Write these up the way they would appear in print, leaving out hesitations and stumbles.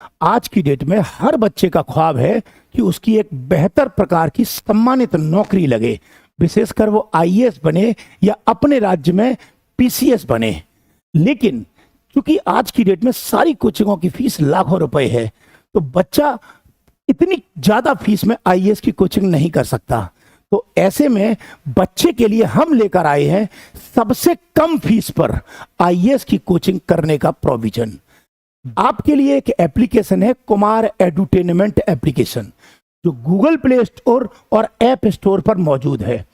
आज की डेट में हर बच्चे का ख्वाब है कि उसकी एक बेहतर प्रकार की सम्मानित नौकरी लगे, विशेषकर वो आईएएस बने या अपने राज्य में पीसीएस बने। लेकिन क्योंकि आज की डेट में सारी कोचिंगों की फीस लाखों रुपए है, तो बच्चा इतनी ज्यादा फीस में आईएएस की कोचिंग नहीं कर सकता। तो ऐसे में बच्चे के लिए हम लेकर आए हैं सबसे कम फीस पर आईएएस की कोचिंग करने का प्रोविजन। आपके लिए एक एप्लीकेशन है कुमार एडुटेनमेंट एप्लीकेशन, जो गूगल प्ले स्टोर और ऐप स्टोर पर मौजूद है।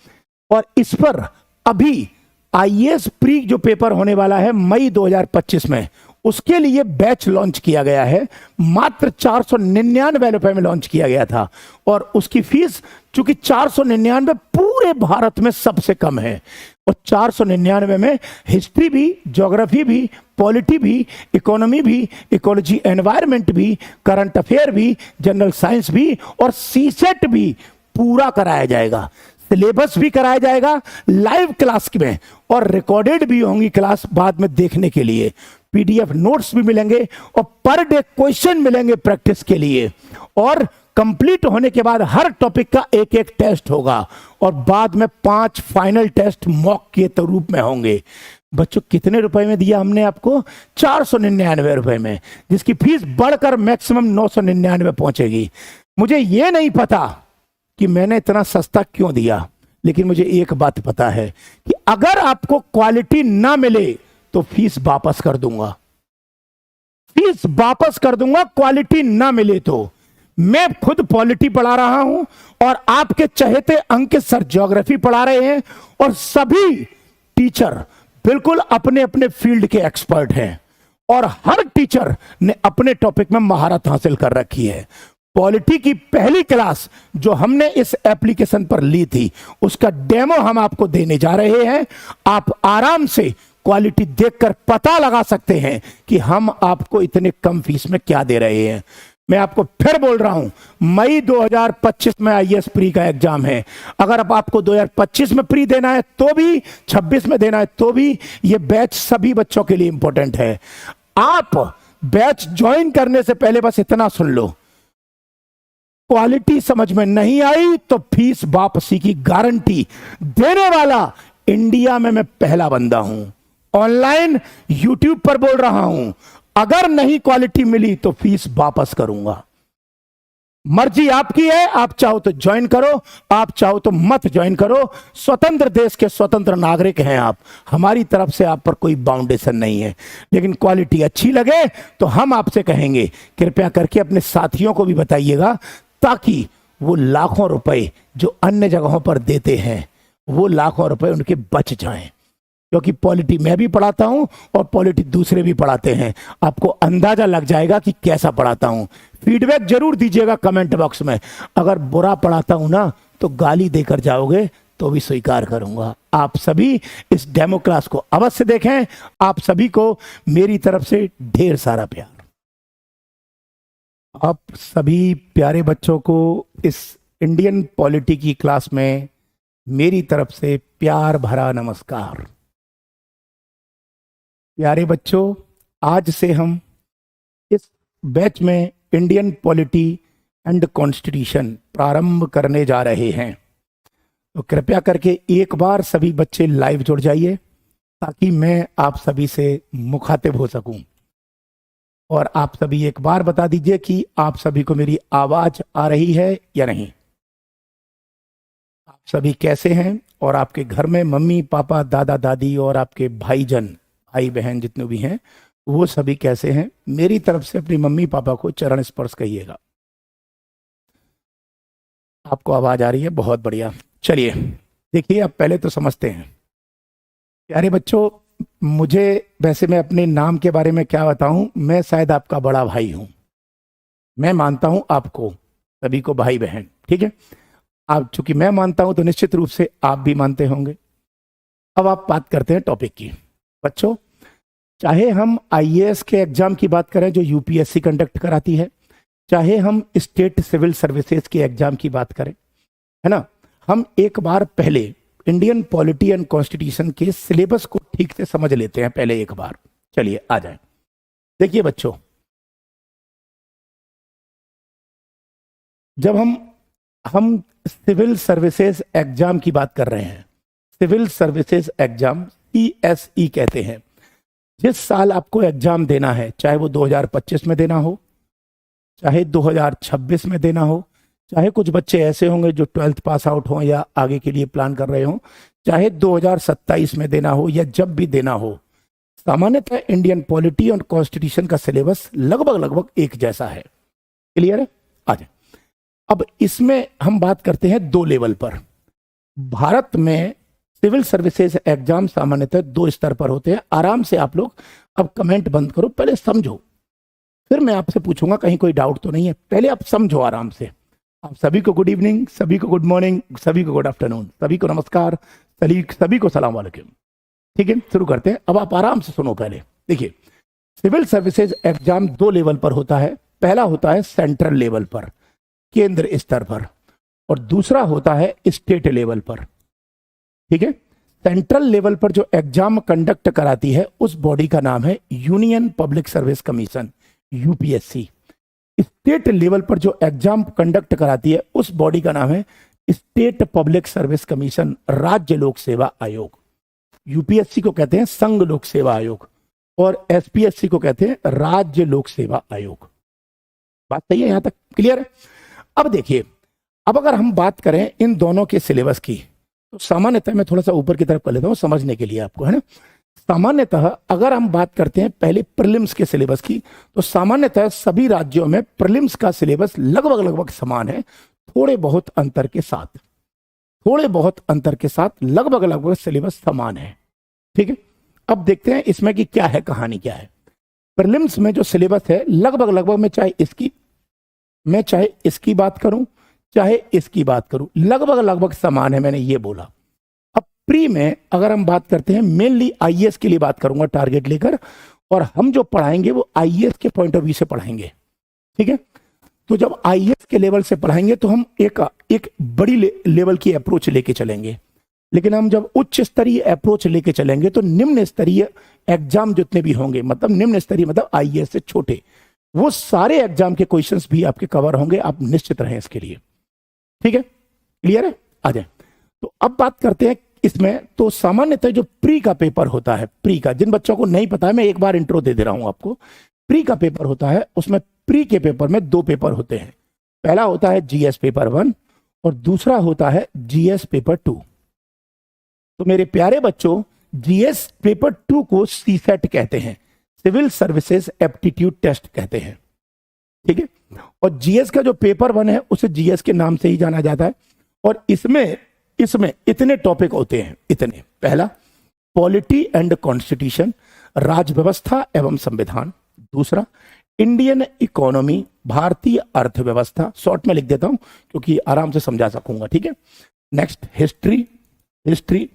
और इस पर अभी आईएएस प्री जो पेपर होने वाला है मई 2025 में, उसके लिए बैच लॉन्च किया गया है। मात्र 499 रुपए में लॉन्च किया गया था और उसकी फीस चूंकि 499 पूरे भारत में सबसे कम है। और 499 में हिस्ट्री भी, ज्योग्राफी भी, पॉलिटी भी, इकोनॉमी भी, इकोलॉजी एनवायरनमेंट भी, करंट अफेयर भी, जनरल साइंस भी और सीसेट भी पूरा कराया जाएगा। सिलेबस भी कराया जाएगा लाइव क्लास में, और रिकॉर्डेड भी होंगी क्लास बाद में देखने के लिए। पीडीएफ नोट्स भी मिलेंगे और पर डे क्वेश्चन मिलेंगे प्रैक्टिस के लिए। और कंप्लीट होने के बाद हर टॉपिक का एक एक टेस्ट होगा और बाद में 5 फाइनल टेस्ट मॉक के रूप में होंगे। बच्चों, कितने रुपए में दिया हमने आपको? 499 रुपए में, जिसकी फीस बढ़कर मैक्सिमम 999 पहुंचेगी। मुझे यह नहीं पता कि मैंने इतना सस्ता क्यों दिया, लेकिन मुझे एक बात पता है कि अगर आपको क्वालिटी ना मिले तो फीस वापस कर दूंगा। फीस वापस कर दूंगा क्वालिटी ना मिले तो। मैं खुद पॉलिटी पढ़ा रहा हूं और आपके चहेते अंकित सर ज्योग्राफी पढ़ा रहे हैं, और सभी टीचर बिल्कुल अपने अपने फील्ड के एक्सपर्ट हैं और हर टीचर ने अपने टॉपिक में महारत हासिल कर रखी है। पॉलिटी की पहली क्लास जो हमने इस एप्लीकेशन पर ली थी, उसका डेमो हम आपको देने जा रहे हैं। आप आराम से क्वालिटी देखकर पता लगा सकते हैं कि हम आपको इतने कम फीस में क्या दे रहे हैं। मैं आपको फिर बोल रहा हूं, मई 2025 में आईएएस प्री का एग्जाम है। अगर अब आपको 2025 में प्री देना है तो भी, 26 में देना है तो भी, यह बैच सभी बच्चों के लिए इंपॉर्टेंट है। आप बैच ज्वाइन करने से पहले बस इतना सुन लो, क्वालिटी समझ में नहीं आई तो फीस वापसी की गारंटी देने वाला इंडिया में मैं पहला बंदा हूं। ऑनलाइन यूट्यूब पर बोल रहा हूं, अगर नहीं क्वालिटी मिली तो फीस वापस करूंगा। मर्जी आपकी है, आप चाहो तो ज्वाइन करो, आप चाहो तो मत ज्वाइन करो। स्वतंत्र देश के स्वतंत्र नागरिक हैं आप, हमारी तरफ से आप पर कोई बाउंडेशन नहीं है। लेकिन क्वालिटी अच्छी लगे तो हम आपसे कहेंगे कृपया करके अपने साथियों को भी बताइएगा, ताकि वो लाखों रुपए जो अन्य जगहों पर देते हैं, वो लाखों रुपए उनके बच जाएं। क्योंकि पॉलिटी मैं भी पढ़ाता हूं और पॉलिटी दूसरे भी पढ़ाते हैं, आपको अंदाजा लग जाएगा कि कैसा पढ़ाता हूं। फीडबैक जरूर दीजिएगा कमेंट बॉक्स में। अगर बुरा पढ़ाता हूं ना तो गाली देकर जाओगे तो भी स्वीकार करूंगा। आप सभी इस डेमो क्लास को अवश्य देखें। आप सभी को मेरी तरफ से ढेर सारा प्यार। आप सभी प्यारे बच्चों को इस इंडियन पॉलिटी की क्लास में मेरी तरफ से प्यार भरा नमस्कार। प्यारे बच्चों, आज से हम इस बैच में इंडियन पॉलिटी एंड कॉन्स्टिट्यूशन प्रारंभ करने जा रहे हैं। तो कृपया करके एक बार सभी बच्चे लाइव जुड़ जाइए, ताकि मैं आप सभी से मुखातिब हो सकूं। और आप सभी एक बार बता दीजिए कि आप सभी को मेरी आवाज आ रही है या नहीं। आप सभी कैसे हैं, और आपके घर में मम्मी पापा दादा दादी और आपके भाईजन भाई बहन जितने भी हैं वो सभी कैसे हैं? मेरी तरफ से अपनी मम्मी पापा को चरण स्पर्श कहिएगा। आपको आवाज आ रही है? बहुत बढ़िया। चलिए देखिए, अब पहले तो समझते हैं। प्यारे बच्चों, मुझे वैसे मैं अपने नाम के बारे में क्या बताऊं, मैं शायद आपका बड़ा भाई हूं। मैं मानता हूं आपको सभी को भाई बहन, ठीक है। आप चूंकि मैं मानता हूं तो निश्चित रूप से आप भी मानते होंगे। अब आप बात करते हैं टॉपिक की। बच्चों, चाहे हम आईएएस के एग्जाम की बात करें जो यूपीएससी कंडक्ट कराती है, चाहे हम स्टेट सिविल सर्विसेज के एग्जाम की बात करें, है ना, हम एक बार पहले इंडियन पॉलिटी एंड कॉन्स्टिट्यूशन के सिलेबस को ठीक से समझ लेते हैं पहले एक बार। चलिए आ जाए। देखिए बच्चों, जब हम सिविल सर्विसेज एग्जाम की बात कर रहे हैं, सिविल सर्विसेज एग्जाम CSE कहते हैं। जिस साल आपको एग्जाम देना है, चाहे वो 2025 में देना हो, चाहे 2026 में देना हो, चाहे कुछ बच्चे ऐसे होंगे जो 12th पास आउट हों या आगे के लिए प्लान कर रहे हों, चाहे 2027 में देना हो या जब भी देना हो, सामान्यतः इंडियन पॉलिटी और कॉन्स्टिट्यूशन का सिलेबस लगभग एक जैसा है। क्लियर है? आ जाए। अब इसमें हम बात करते हैं दो लेवल पर। भारत में सिविल सर्विसेज एग्जाम सामान्यतः 2 स्तर पर होते हैं। आराम से आप लोग अब कमेंट बंद करो, पहले समझो, फिर मैं आपसे पूछूंगा कहीं कोई डाउट तो नहीं है। पहले आप समझो आराम से। आप सभी को गुड इवनिंग, सभी को गुड मॉर्निंग, सभी को गुड आफ्टरनून, सभी को नमस्कार, सभी को सलाम वालेकुम। ठीक है, शुरू करते हैं। अब आप आराम से सुनो। पहले देखिए, सिविल सर्विसेज एग्जाम 2 लेवल पर होता है। पहला होता है सेंट्रल लेवल पर, केंद्र स्तर पर, और दूसरा होता है स्टेट लेवल पर। ठीक है, सेंट्रल लेवल पर जो एग्जाम कंडक्ट कराती है उस बॉडी का नाम है union public service commission, UPSC। State level पर जो एग्जाम कंडक्ट कराती है उस बॉडी का नाम है स्टेट पब्लिक सर्विस कमीशन, राज्य लोक सेवा आयोग। UPSC को कहते हैं संघ लोक सेवा आयोग और SPSC को कहते हैं राज्य लोक सेवा आयोग। बात सही है? यहां तक क्लियर है? अब देखिए, अब अगर हम बात करें इन दोनों के सिलेबस की, तो सामान्यतः मैं थोड़ा सा ऊपर की तरफ कर लेता हूं समझने के लिए आपको, है ना। सामान्यतः अगर हम बात करते हैं पहले प्रीलिम्स के सिलेबस की, तो सामान्यतः सभी राज्यों में प्रीलिम्स का सिलेबस लगभग समान है, थोड़े बहुत अंतर के साथ, लगभग सिलेबस समान है। ठीक है, अब देखते हैं इसमें कि क्या है, कहानी क्या है। प्रीलिम्स में जो सिलेबस है लगभग मैं चाहे इसकी बात करूं, चाहे इसकी बात करूं, लगभग समान है, मैंने ये बोला। अब प्री में अगर हम बात करते हैं, मेनली IAS के लिए बात करूंगा टारगेट लेकर, और हम जो पढ़ाएंगे वो IAS के पॉइंट ऑफ व्यू से पढ़ाएंगे। ठीक है, तो जब IAS के लेवल से पढ़ाएंगे तो हम एक बड़ी लेवल की अप्रोच लेके चलेंगे, लेकिन हम जब उच्च स्तरीय अप्रोच लेके चलेंगे तो निम्न स्तरीय एग्जाम जितने भी होंगे, मतलब निम्न स्तरीय मतलब IAS से छोटे, वो सारे एग्जाम के क्वेश्चंस भी आपके कवर होंगे, आप निश्चित रहें इसके लिए। ठीक है, क्लियर है? आ जाए। तो अब बात करते हैं इसमें। तो सामान्यतः जो प्री का पेपर होता है, प्री का, जिन बच्चों को नहीं पता है मैं एक बार इंट्रो दे रहा हूं आपको। प्री का पेपर होता है, उसमें प्री के पेपर में 2 पेपर होते हैं। पहला होता है GS पेपर 1 और दूसरा होता है GS पेपर 2। तो मेरे प्यारे बच्चों, GS पेपर 2 को CSET कहते हैं, सिविल सर्विसेज एप्टीट्यूड टेस्ट कहते हैं। ठीक है, और GS का जो पेपर 1 है उसे GS के नाम से ही जाना जाता है, और इसमें इतने टॉपिक होते हैं, इतने। पहला, पॉलिटी एंड कॉन्स्टिट्यूशन, राज्य व्यवस्था एवं संविधान। दूसरा, इंडियन इकोनॉमी, भारतीय अर्थव्यवस्था, शॉर्ट में लिख देता हूं क्योंकि आराम से समझा सकूंगा। ठीक है, नेक्स्ट, हिस्ट्री,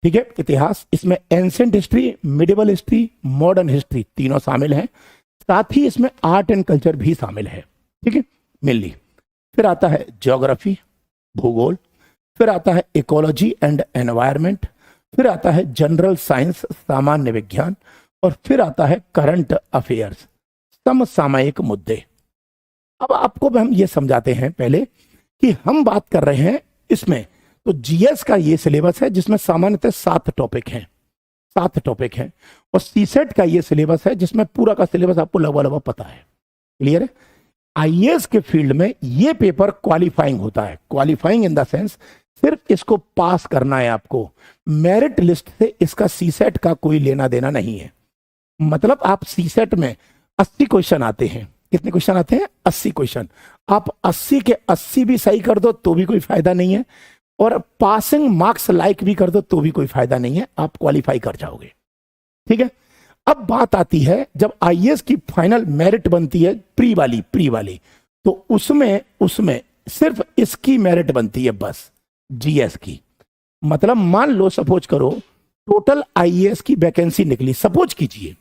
ठीक है, इतिहास। इसमें ancient history, medieval history, modern history तीनों शामिल हैं। साथ ही इसमें आर्ट एंड कल्चर भी शामिल है। ठीक है, मेनली। फिर आता है ज्योग्राफी, भूगोल। फिर आता है इकोलॉजी एंड एनवायरनमेंट। फिर आता है जनरल साइंस, सामान्य विज्ञान। और फिर आता है करंट अफेयर्स, समसामयिक मुद्दे। अब आपको हम ये समझाते हैं पहले कि हम बात कर रहे हैं इसमें, तो GS का ये सिलेबस है जिसमें सामान्यतः 7 टॉपिक हैं, और CSET का ये सिलेबस है जिसमें पूरा का सिलेबस आपको लगभग पता है। क्लियर है? IAS के फील्ड में ये पेपर क्वालिफाइंग होता है, क्वालिफाइंग इन द सेंस सिर्फ इसको पास करना है आपको, मेरिट लिस्ट से इसका CSET का कोई लेना देना नहीं है। मतलब आप CSET में 80 क्वेश्चन आते हैं, कितने क्वेश्चन आते हैं? 80 क्वेश्चन। आप 80 के 80 भी सही कर दो तो भी कोई फायदा नहीं है, और पासिंग मार्क्स लाइक भी कर दो तो भी कोई फायदा नहीं है, आप क्वालिफाई कर जाओगे। ठीक है, अब बात आती है जब IAS की फाइनल मेरिट बनती है, प्री वाली, तो उसमें सिर्फ इसकी मेरिट बनती है बस, GS की। मतलब मान लो, सपोज करो, टोटल IAS की वैकेंसी निकली, सपोज कीजिए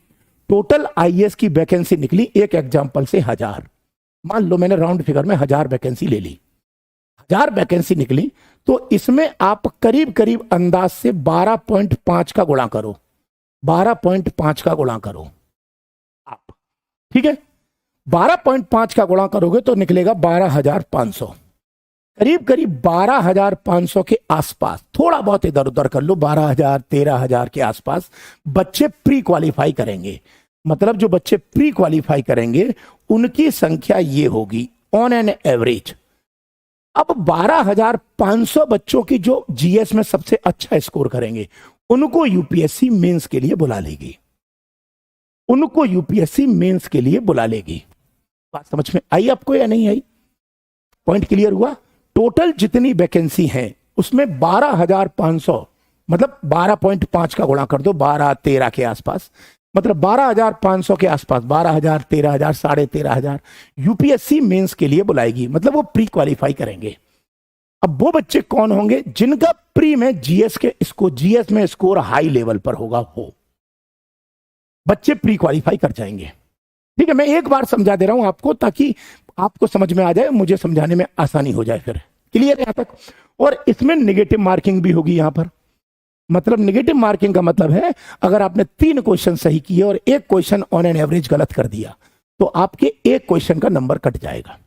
टोटल IAS की वैकेंसी निकली एक एग्जाम्पल से 1000, मान लो मैंने राउंड फिगर में 1000 वैकेंसी ले ली, 1000 वैकेंसी निकली, तो इसमें आप करीब अंदाज से 12.5 का गुणा करो, 12.5 का गुणा करो आप। ठीक है, 12.5 का गुणा करोगे तो निकलेगा 12,500, करीब करीब 12,500 के आसपास, थोड़ा बहुत इधर उधर कर लो, 12,000 13,000 के आसपास बच्चे प्री क्वालिफाई करेंगे। मतलब जो बच्चे प्री क्वालिफाई करेंगे उनकी संख्या ये होगी ऑन एन एवरेज। अब 12,500 बच्चों की जो जीएस में सबसे अच्छा स्कोर करेंगे उनको यूपीएससी मेंस के लिए बुला लेगी, उनको यूपीएससी मेंस के लिए बुला लेगी। बात समझ में आई आपको या नहीं आई? पॉइंट क्लियर हुआ? टोटल जितनी वैकेंसी है उसमें 12,500, मतलब 12.5 का गुणा कर दो, 12-13 के आसपास, मतलब 12,500 के आसपास, 12,000 13,000 13,500 यूपीएससी मेंस के लिए बुलाएगी। मतलब वो प्री क्वालिफाई करेंगे। अब वो बच्चे कौन होंगे? जिनका प्री में जीएस में स्कोर हाई लेवल पर होगा, वो बच्चे प्री क्वालिफाई कर जाएंगे। ठीक है, मैं एक बार समझा दे रहा हूं आपको ताकि आपको समझ में आ जाए, मुझे समझाने में आसानी हो जाए। फिर क्लियर है यहां तक? और इसमें नेगेटिव मार्किंग भी होगी यहां पर। मतलब नेगेटिव मार्किंग का मतलब है अगर आपने 3 क्वेश्चन सही किए और एक क्वेश्चन ऑन एन एवरेज गलत कर दिया तो आपके एक क्वेश्चन का नंबर कट जाएगा।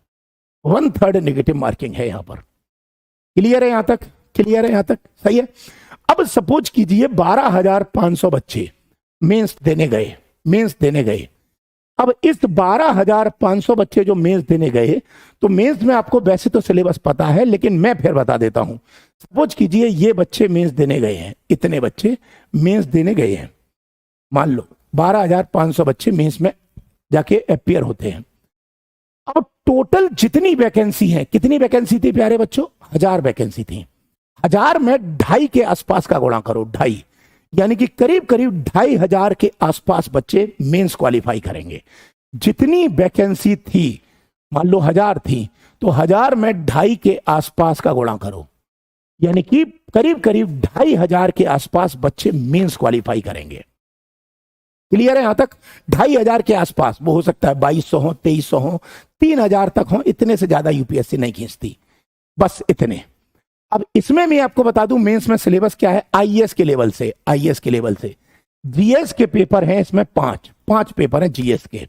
1/3 नेगेटिव मार्किंग है यहां पर। क्लियर है यहां तक? क्लियर है यहां तक? सही है। अब सपोज कीजिए 12,500 बच्चे मेंस देने गए। अब इस 12,500 बच्चे जो मेंस देने गए, तो मेंस में आपको वैसे तो सिलेबस पता है लेकिन मैं फिर बता देता हूं। सपोज कीजिए ये बच्चे मेंस देने गए हैं, इतने बच्चे मेंस देने गए हैं, मान लो 12,500 बच्चे मेंस में जाके अपियर होते हैं। अब टोटल जितनी वैकेंसी है, कितनी वैकेंसी थी प्यारे बच्चों? 1000 वैकेंसी थी। 1000 में 2.5 के आसपास का गुणा करो, 2.5, यानी कि करीब करीब 2,500 के आसपास बच्चे मेंस क्वालिफाई करेंगे। जितनी वैकेंसी थी, मान लो 1000 थी, तो 1000 में 2.5 के आसपास का गुणा करो, यानी कि करीब करीब 2,500 के आसपास बच्चे मेंस क्वालिफाई करेंगे। क्लियर है यहां तक? 2,500 के आसपास, वो हो सकता है 2,200 हो, 2,300 हो, 3,000 तक हो, इतने से ज्यादा यूपीएससी नहीं खींचती, बस इतने। अब इसमें मैं आपको बता दूं मेंस में सिलेबस क्या है। आईएएस के लेवल से जीएस के पेपर हैं इसमें 5 पेपर हैं जीएस के।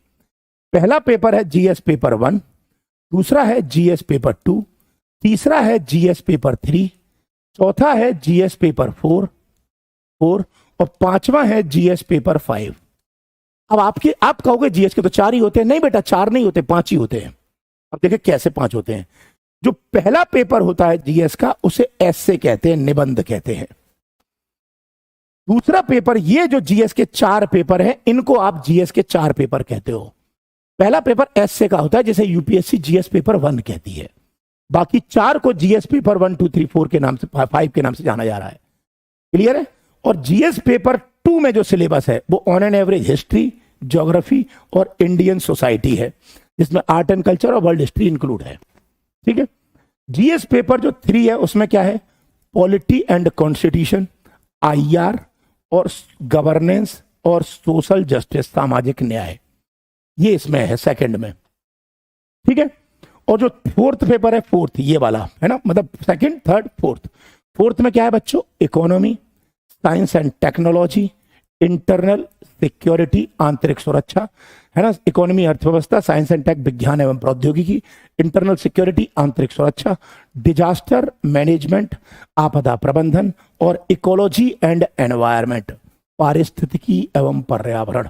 पहला पेपर है जीएस पेपर 1, दूसरा है जीएस पेपर 2, तीसरा है जीएस पेपर 3, चौथा है जीएस पेपर 4 और पांचवा है जीएस पेपर 5। अब आप कहोगे जीएस के तो 4 ही होते हैं। नहीं बेटा, 4 नहीं होते, 5 ही होते हैं। अब देखिए कैसे 5 होते हैं। जो पहला पेपर होता है जीएस का उसे एस्से कहते हैं, निबंध कहते हैं। दूसरा पेपर, ये जो जीएस के 4 पेपर हैं इनको आप जीएस के 4 पेपर कहते हो। पहला पेपर एस्से का होता है जिसे यूपीएससी जीएस पेपर 1 कहती है। बाकी 4 को जीएस पेपर 1 2 3 4 के नाम से, 5 के नाम से जाना जा रहा है। क्लियर है? और जीएस पेपर 2 में जो सिलेबस है वो on an average history, geography और इंडियन सोसाइटी है, जिसमें आर्ट एंड कल्चर और वर्ल्ड हिस्ट्री इंक्लूड है। ठीक है। जीएस पेपर जो 3 है उसमें क्या है? पॉलिटी एंड कॉन्स्टिट्यूशन, आईआर और गवर्नेंस और सोशल जस्टिस, सामाजिक न्याय, ये इसमें है सेकंड में। ठीक है। और जो 4th पेपर है, 4th ये वाला है ना, मतलब सेकंड, थर्ड, 4th में क्या है बच्चों? Economy, science and technology, internal security, आंतरिक सुरक्षा, है ना। इकोनॉमी अर्थव्यवस्था, साइंस एंड टेक विज्ञान एवं प्रौद्योगिकी, इंटरनल सिक्योरिटी आंतरिक सुरक्षा, डिजास्टर मैनेजमेंट आपदा प्रबंधन और इकोलॉजी एंड एनवायरनमेंट, पारिस्थितिकी एवं पर्यावरण।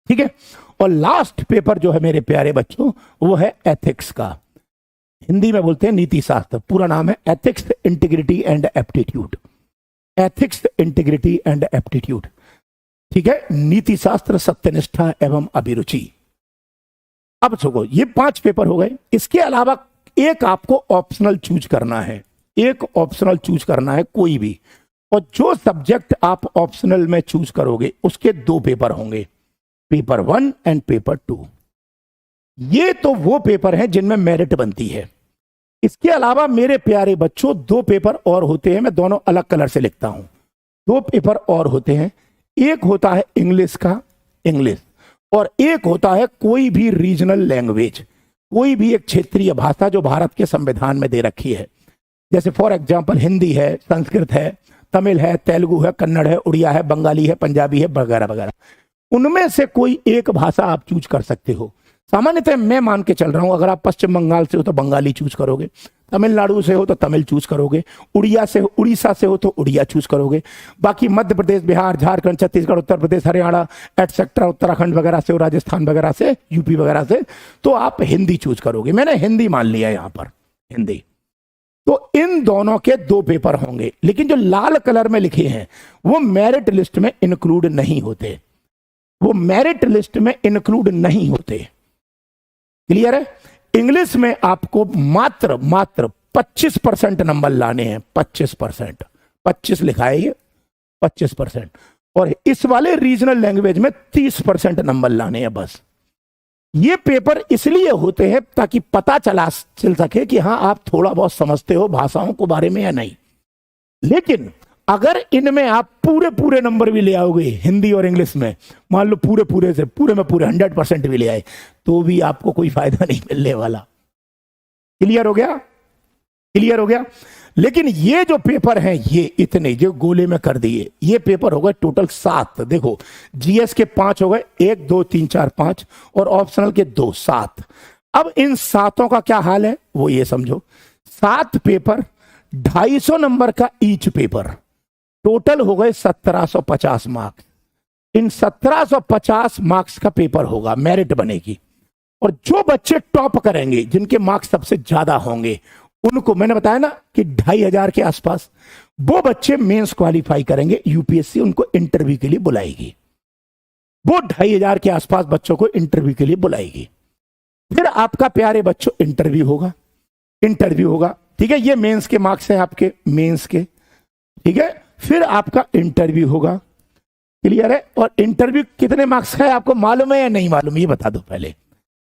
ठीक है। और लास्ट पेपर जो है मेरे प्यारे बच्चों वो है एथिक्स का, हिंदी में बोलते हैं नीति शास्त्र, पूरा नाम है ethics, integrity and aptitude. Ethics, integrity and aptitude. ठीक है। नीति शास्त्र, सत्यनिष्ठा एवं अभिरुचि। अब सुनो, ये 5 पेपर हो गए। इसके अलावा एक आपको ऑप्शनल चूज करना है, कोई भी। और जो सब्जेक्ट आप ऑप्शनल में चूज करोगे उसके 2 पेपर होंगे, पेपर 1 एंड पेपर 2। ये तो वो पेपर हैं जिनमें मेरिट बनती है। इसके अलावा मेरे प्यारे बच्चों 2 पेपर और होते हैं, मैं दोनों अलग कलर से लिखता हूं। 2 पेपर और होते हैं। एक होता है इंग्लिश का, इंग्लिश, और एक होता है कोई भी रीजनल लैंग्वेज, कोई भी एक क्षेत्रीय भाषा जो भारत के संविधान में दे रखी है। जैसे फॉर एग्जांपल हिंदी है, संस्कृत है, तमिल है, तेलुगु है, कन्नड़ है, उड़िया है, बंगाली है, पंजाबी है, वगैरह वगैरह। उनमें से कोई एक भाषा आप चूज कर सकते हो। सामान्यतः मैं मान के चल रहा हूं, अगर आप पश्चिम बंगाल से हो तो बंगाली चूज करोगे, तमिलनाडु से हो तो तमिल चूज करोगे, उड़ीसा से हो तो उड़िया चूज करोगे, बाकी मध्य प्रदेश, बिहार, झारखंड, छत्तीसगढ़, उत्तर प्रदेश, हरियाणा एटसेट्रा, उत्तराखंड वगैरह से, राजस्थान वगैरह से, यूपी वगैरह से, तो आप हिंदी चूज करोगे। मैंने हिंदी मान लिया यहां पर, हिंदी। तो इन दोनों के दो पेपर होंगे, लेकिन जो लाल कलर में लिखे हैं वो मेरिट लिस्ट में इंक्लूड नहीं होते, वो मेरिट लिस्ट में इंक्लूड नहीं होते। क्लियर है? इंग्लिश में आपको मात्र 25% नंबर लाने हैं, 25%, 25 लिखा है ये, 25%। और इस वाले रीजनल लैंग्वेज में 30% नंबर लाने हैं बस। ये पेपर इसलिए होते हैं ताकि पता चल सके कि हाँ आप थोड़ा बहुत समझते हो भाषाओं को बारे में या नहीं। लेकिन अगर इनमें आप पूरे नंबर भी ले आओगे हिंदी और इंग्लिश में, मान लो पूरे में पूरे 100% भी ले आए, तो भी आपको कोई फायदा नहीं मिलने वाला। क्लियर हो गया? क्लियर हो गया? लेकिन ये जो पेपर हैं, ये इतने जो गोले में कर दिए, ये पेपर हो गए टोटल 7। देखो, जीएस के 5 हो गए, 1 2 3 4 5, और ऑप्शनल के 2, 7। अब इन 7 का क्या हाल है वो ये समझो। 7 पेपर, 250 नंबर का ईच पेपर, टोटल हो गए 1750 मार्क्स। इन 1750 मार्क्स का पेपर होगा, मेरिट बनेगी। और जो बच्चे टॉप करेंगे, जिनके मार्क्स सबसे ज्यादा होंगे, उनको मैंने बताया ना कि 2500 के आसपास, वो बच्चे मेंस क्वालिफाई करेंगे, यूपीएससी उनको इंटरव्यू के लिए बुलाएगी। वो 2500 के आसपास बच्चों को इंटरव्यू के लिए बुलाएगी। फिर आपका प्यारे बच्चों इंटरव्यू होगा, ठीक है? ये मेंस के मार्क्स हैं आपके, मेंस के, ठीक है? फिर आपका इंटरव्यू होगा। क्लियर है? और इंटरव्यू कितने मार्क्स का है आपको मालूम है या नहीं मालूम, ये बता दो पहले।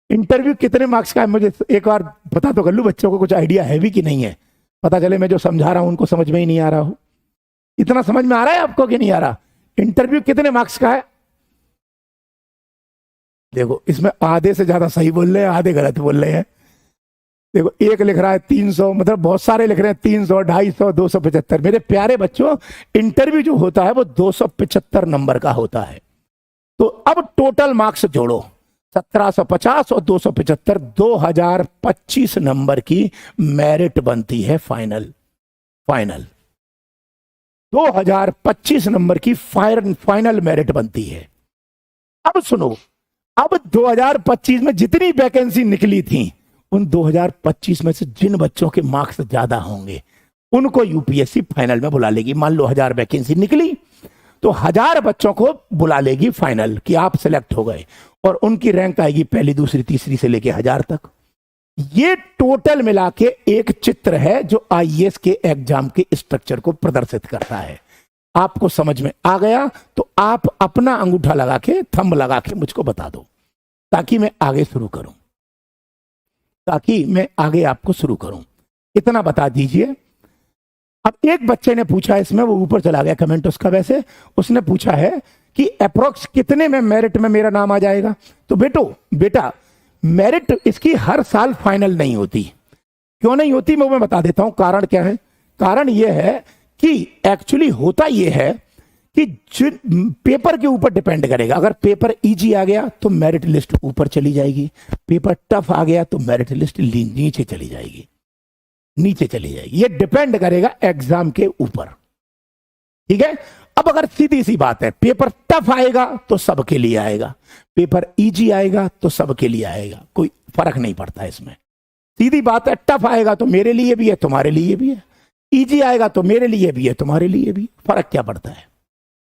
इंटरव्यू कितने मार्क्स का है मुझे एक बार बता दो गल्लू, बच्चों को कुछ आइडिया है भी कि नहीं है, पता चले मैं जो समझा रहा हूं उनको समझ में ही नहीं आ रहा हो। इतना समझ में आ रहा है आपको कि नहीं आ रहा? इंटरव्यू कितने मार्क्स का है? देखो, इसमें आधे से ज्यादा सही बोल रहे हैं, आधे गलत बोल रहे हैं। देखो, एक लिख रहा है 300, मतलब बहुत सारे लिख रहे हैं 300, 250, 275। मेरे प्यारे बच्चों, इंटरव्यू जो होता है वो 275 नंबर का होता है। तो अब टोटल मार्क्स जोड़ो, 1750 और 275, 2025 नंबर की मेरिट बनती है फाइनल। 2025 नंबर की फाइनल मेरिट बनती है। अब सुनो, अब 2025 में जितनी वैकेंसी निकली थी, उन 2025 में से जिन बच्चों के मार्क्स ज्यादा होंगे उनको यूपीएससी फाइनल में बुला लेगी। मान लो 1000 वैकेंसी निकली, तो 1000 बच्चों को बुला लेगी फाइनल कि आप सिलेक्ट हो गए, और उनकी रैंक आएगी पहली, दूसरी, तीसरी से लेके 1000 तक। ये टोटल मिला के एक चित्र है जो आईएएस के एग्जाम के स्ट्रक्चर को प्रदर्शित करता है। आपको समझ में आ गया तो आप अपना अंगूठा लगा के, थंब लगा के मुझको बता दो, ताकि मैं आगे शुरू करूं, आपको शुरू करूं। इतना बता दीजिए। अब एक बच्चे ने पूछा, इसमें वो ऊपर चला गया कमेंट उसका, वैसे उसने पूछा है कि अप्रोक्स कितने में मेरिट में मेरा नाम आ जाएगा। तो बेटा मेरिट इसकी हर साल फाइनल नहीं होती। क्यों नहीं होती मैं बता देता हूं। कारण क्या है? कारण यह है कि एक्चुअली होता यह है कि पेपर के ऊपर डिपेंड करेगा। अगर पेपर इजी आ गया तो मेरिट लिस्ट ऊपर चली जाएगी, पेपर टफ आ गया तो मेरिट लिस्ट नीचे चली जाएगी, ये डिपेंड करेगा एग्जाम के ऊपर। ठीक है? अब अगर सीधी सी बात है, पेपर टफ आएगा तो सबके लिए आएगा, पेपर इजी आएगा तो सबके लिए आएगा, कोई फर्क नहीं पड़ता इसमें। सीधी बात है, टफ आएगा तो मेरे लिए भी है, तुम्हारे लिए भी है, इजी आएगा तो मेरे लिए भी है, तुम्हारे लिए भी। फर्क क्या पड़ता है?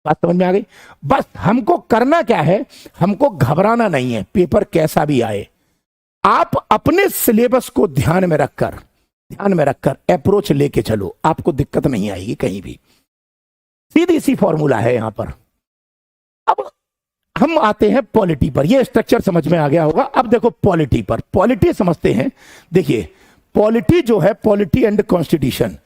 बात समझ में आ गई? बस हमको करना क्या है, हमको घबराना नहीं है। पेपर कैसा भी आए, आप अपने सिलेबस को ध्यान में रखकर अप्रोच लेके चलो, आपको दिक्कत नहीं आएगी कहीं भी। सीधी सी फॉर्मूला है यहां पर। अब हम आते हैं पॉलिटी पर। यह स्ट्रक्चर समझ में आ गया होगा। अब देखो पॉलिटी पर, पॉलिटी समझते हैं। देखिए, पॉलिटी जो है, पॉलिटी एंड कॉन्स्टिट्यूशन,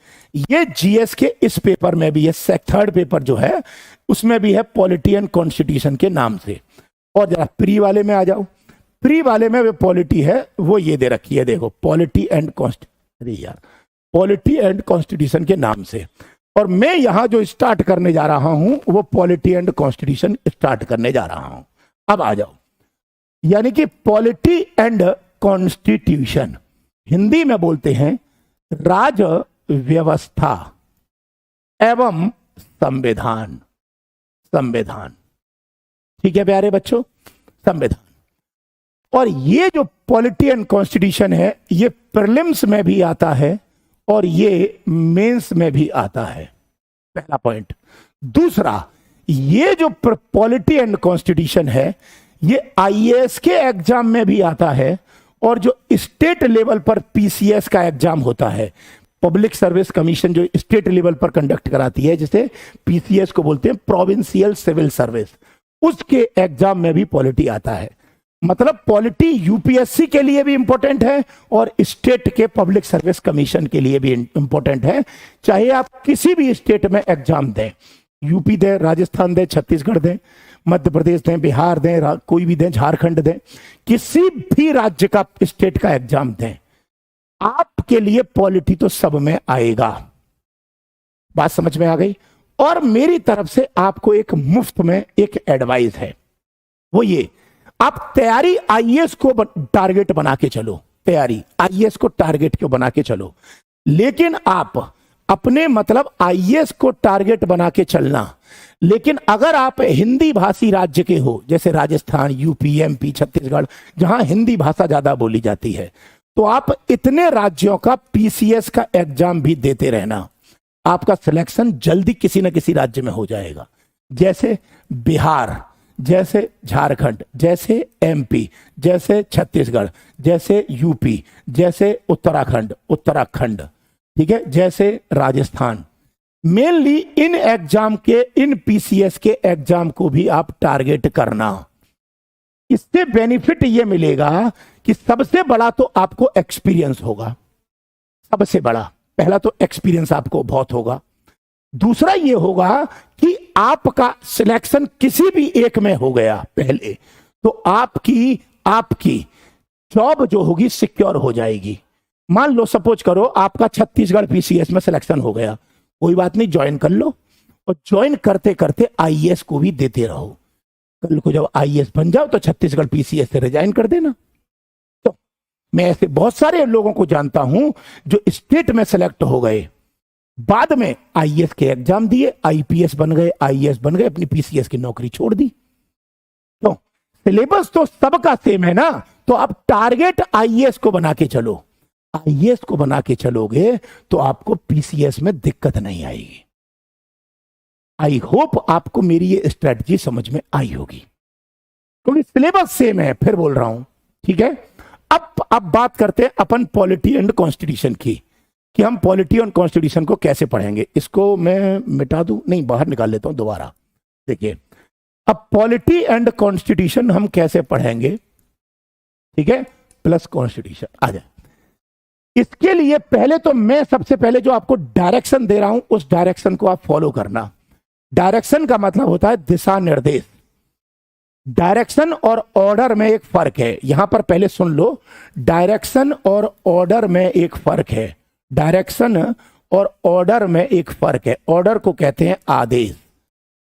ये जीएस के इस पेपर में भी है, थर्ड पेपर जो है उसमें भी है पॉलिटी एंड कॉन्स्टिट्यूशन के नाम से। और जरा प्री वाले में आ जाओ। प्री वाले में वो पॉलिटी है, वो ये दे रखी है, देखो, पॉलिटी एंड कॉन्स्टिट्यूशन के नाम से। और मैं यहां जो स्टार्ट करने जा रहा हूं वो पॉलिटी एंड कॉन्स्टिट्यूशन स्टार्ट करने जा रहा हूं। अब आ जाओ, यानी कि पॉलिटी एंड कॉन्स्टिट्यूशन, हिंदी में बोलते हैं राज व्यवस्था एवं संविधान। संविधान, ठीक है प्यारे बच्चों, संविधान। और ये जो पॉलिटी एंड कॉन्स्टिट्यूशन है, ये प्रीलिम्स में भी आता है और ये मेंस में भी आता है, पहला पॉइंट। दूसरा, ये जो पॉलिटी एंड कॉन्स्टिट्यूशन है, ये आईएएस के एग्जाम में भी आता है और जो स्टेट लेवल पर पीसीएस का एग्जाम होता है, पब्लिक सर्विस कमीशन जो स्टेट लेवल पर कंडक्ट कराती है, जिसे पीसीएस को बोलते हैं प्रोविंशियल सिविल सर्विस, उसके एग्जाम में भी पॉलिटी आता है। मतलब पॉलिटी यूपीएससी के लिए भी इंपॉर्टेंट है और स्टेट के पब्लिक सर्विस कमीशन के लिए भी इंपॉर्टेंट है। चाहे आप किसी भी स्टेट में एग्जाम दें, यूपी दें, राजस्थान दें, छत्तीसगढ़ दें, मध्य प्रदेश दें, बिहार दें, कोई भी दें, झारखंड दें, किसी भी राज्य का स्टेट का एग्जाम दें, आपके लिए पॉलिटी तो सब में आएगा। बात समझ में आ गई? और मेरी तरफ से आपको एक मुफ्त में एक एडवाइस है, वो ये, आप तैयारी आईएएस को टारगेट बना के चलो, तैयारी आईएएस को टारगेट क्यों बना के चलो, लेकिन आप अपने मतलब आईएएस को टारगेट बना के चलना। लेकिन अगर आप हिंदी भाषी राज्य के हो, जैसे राजस्थान, यूपी, एमपी, छत्तीसगढ़, जहां हिंदी भाषा ज्यादा बोली जाती है, तो आप इतने राज्यों का पीसीएस का एग्जाम भी देते रहना, आपका सिलेक्शन जल्दी किसी न किसी राज्य में हो जाएगा। जैसे बिहार, जैसे झारखंड, जैसे एमपी, जैसे छत्तीसगढ़, जैसे यूपी, जैसे उत्तराखंड, ठीक है, जैसे राजस्थान। मेनली इन एग्जाम के, इन पीसीएस के एग्जाम को भी आप टारगेट करना। इससे बेनिफिट ये मिलेगा कि सबसे बड़ा तो आपको एक्सपीरियंस होगा, सबसे बड़ा, पहला तो एक्सपीरियंस आपको बहुत होगा। दूसरा ये होगा कि आपका सिलेक्शन किसी भी एक में हो गया पहले, तो आपकी जॉब जो होगी सिक्योर हो जाएगी। मान लो सपोज करो आपका छत्तीसगढ़ पीसीएस में सिलेक्शन हो गया, कोई बात नहीं, ज्वाइन कर लो और ज्वाइन करते करते आईएएस को भी देते रहो। कल को जब आईएएस बन जाओ तो छत्तीसगढ़ पीसीएस से रिजाइन कर देना। तो मैं ऐसे बहुत सारे लोगों को जानता हूं जो स्टेट में सेलेक्ट हो गए, बाद में आईएएस के एग्जाम दिए, आईपीएस बन गए, आईएएस बन गए, अपनी पीसीएस की नौकरी छोड़ दी। तो सिलेबस तो सबका सेम है ना, तो आप टारगेट आईएएस को बना के चलो। आईएएस को बना के चलोगे तो आपको पीसीएस में दिक्कत नहीं आएगी। आई होप आपको मेरी ये स्ट्रेटजी समझ में आई होगी, क्योंकि सिलेबस सेम है, फिर बोल रहा हूं, ठीक है। अब बात करते हैं अपन पॉलिटी एंड कॉन्स्टिट्यूशन की, कि हम पॉलिटी और कॉन्स्टिट्यूशन को कैसे पढ़ेंगे। इसको मैं मिटा दूं, नहीं बाहर निकाल लेता हूं दोबारा। देखिए, अब पॉलिटी एंड कॉन्स्टिट्यूशन हम कैसे पढ़ेंगे, ठीक है, प्लस कॉन्स्टिट्यूशन आ जाए। इसके लिए पहले तो मैं सबसे पहले जो आपको डायरेक्शन दे रहा हूं, उस डायरेक्शन को आप फॉलो करना। डायरेक्शन का मतलब होता है दिशा निर्देश। डायरेक्शन और ऑर्डर में एक फर्क है, यहां पर पहले सुन लो, डायरेक्शन और ऑर्डर में एक फर्क है। डायरेक्शन और ऑर्डर में एक फर्क है। ऑर्डर को कहते हैं आदेश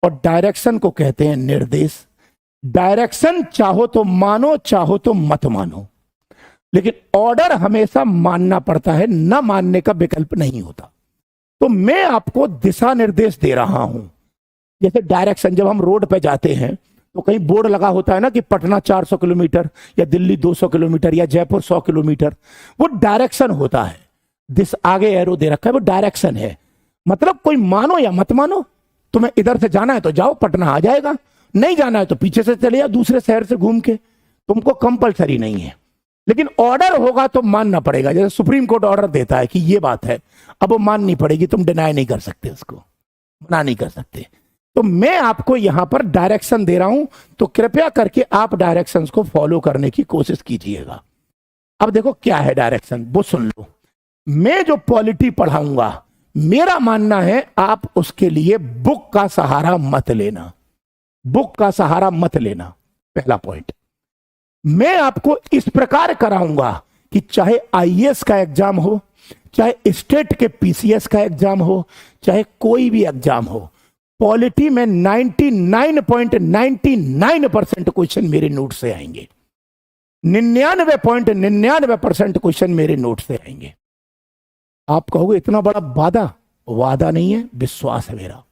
और डायरेक्शन को कहते हैं निर्देश। डायरेक्शन चाहो तो मानो, चाहो तो मत मानो, लेकिन ऑर्डर हमेशा मानना पड़ता है, ना मानने का विकल्प नहीं होता। तो मैं आपको दिशा निर्देश दे रहा हूं। जैसे डायरेक्शन, जब हम रोड पे जाते हैं तो कहीं बोर्ड लगा होता है ना कि पटना 400 किलोमीटर या दिल्ली 200 किलोमीटर या जयपुर 100 किलोमीटर, वो डायरेक्शन होता है। आगे एरो दे रखा है, वो डायरेक्शन है। मतलब कोई मानो या मत मानो, तुम्हें इधर से जाना है तो जाओ, पटना आ जाएगा, नहीं जाना है तो पीछे से चले जाओ, दूसरे शहर से घूम के, तुमको कंपलसरी नहीं है। लेकिन ऑर्डर होगा तो मानना पड़ेगा। जैसे सुप्रीम कोर्ट ऑर्डर देता है कि ये बात है, अब वो माननी पड़ेगी, तुम डिनाई नहीं कर सकते, उसको मना नहीं कर सकते। तो मैं आपको यहां पर डायरेक्शन दे रहा हूं, तो कृपया करके आप डायरेक्शंस को फॉलो करने की कोशिश कीजिएगा। अब देखो क्या है डायरेक्शन, वो सुन लो। मैं जो पॉलिटी पढ़ाऊंगा, मेरा मानना है आप उसके लिए बुक का सहारा मत लेना, बुक का सहारा मत लेना, पहला पॉइंट। मैं आपको इस प्रकार कराऊंगा कि चाहे आईएएस का एग्जाम हो, चाहे स्टेट के पीसीएस का एग्जाम हो, चाहे कोई भी एग्जाम हो, पॉलिटी में 99.99% क्वेश्चन मेरे नोट से आएंगे। 99.99% क्वेश्चन मेरे नोट से आएंगे। आप कहोगे इतना बड़ा वादा, वादा नहीं है, विश्वास है मेरा।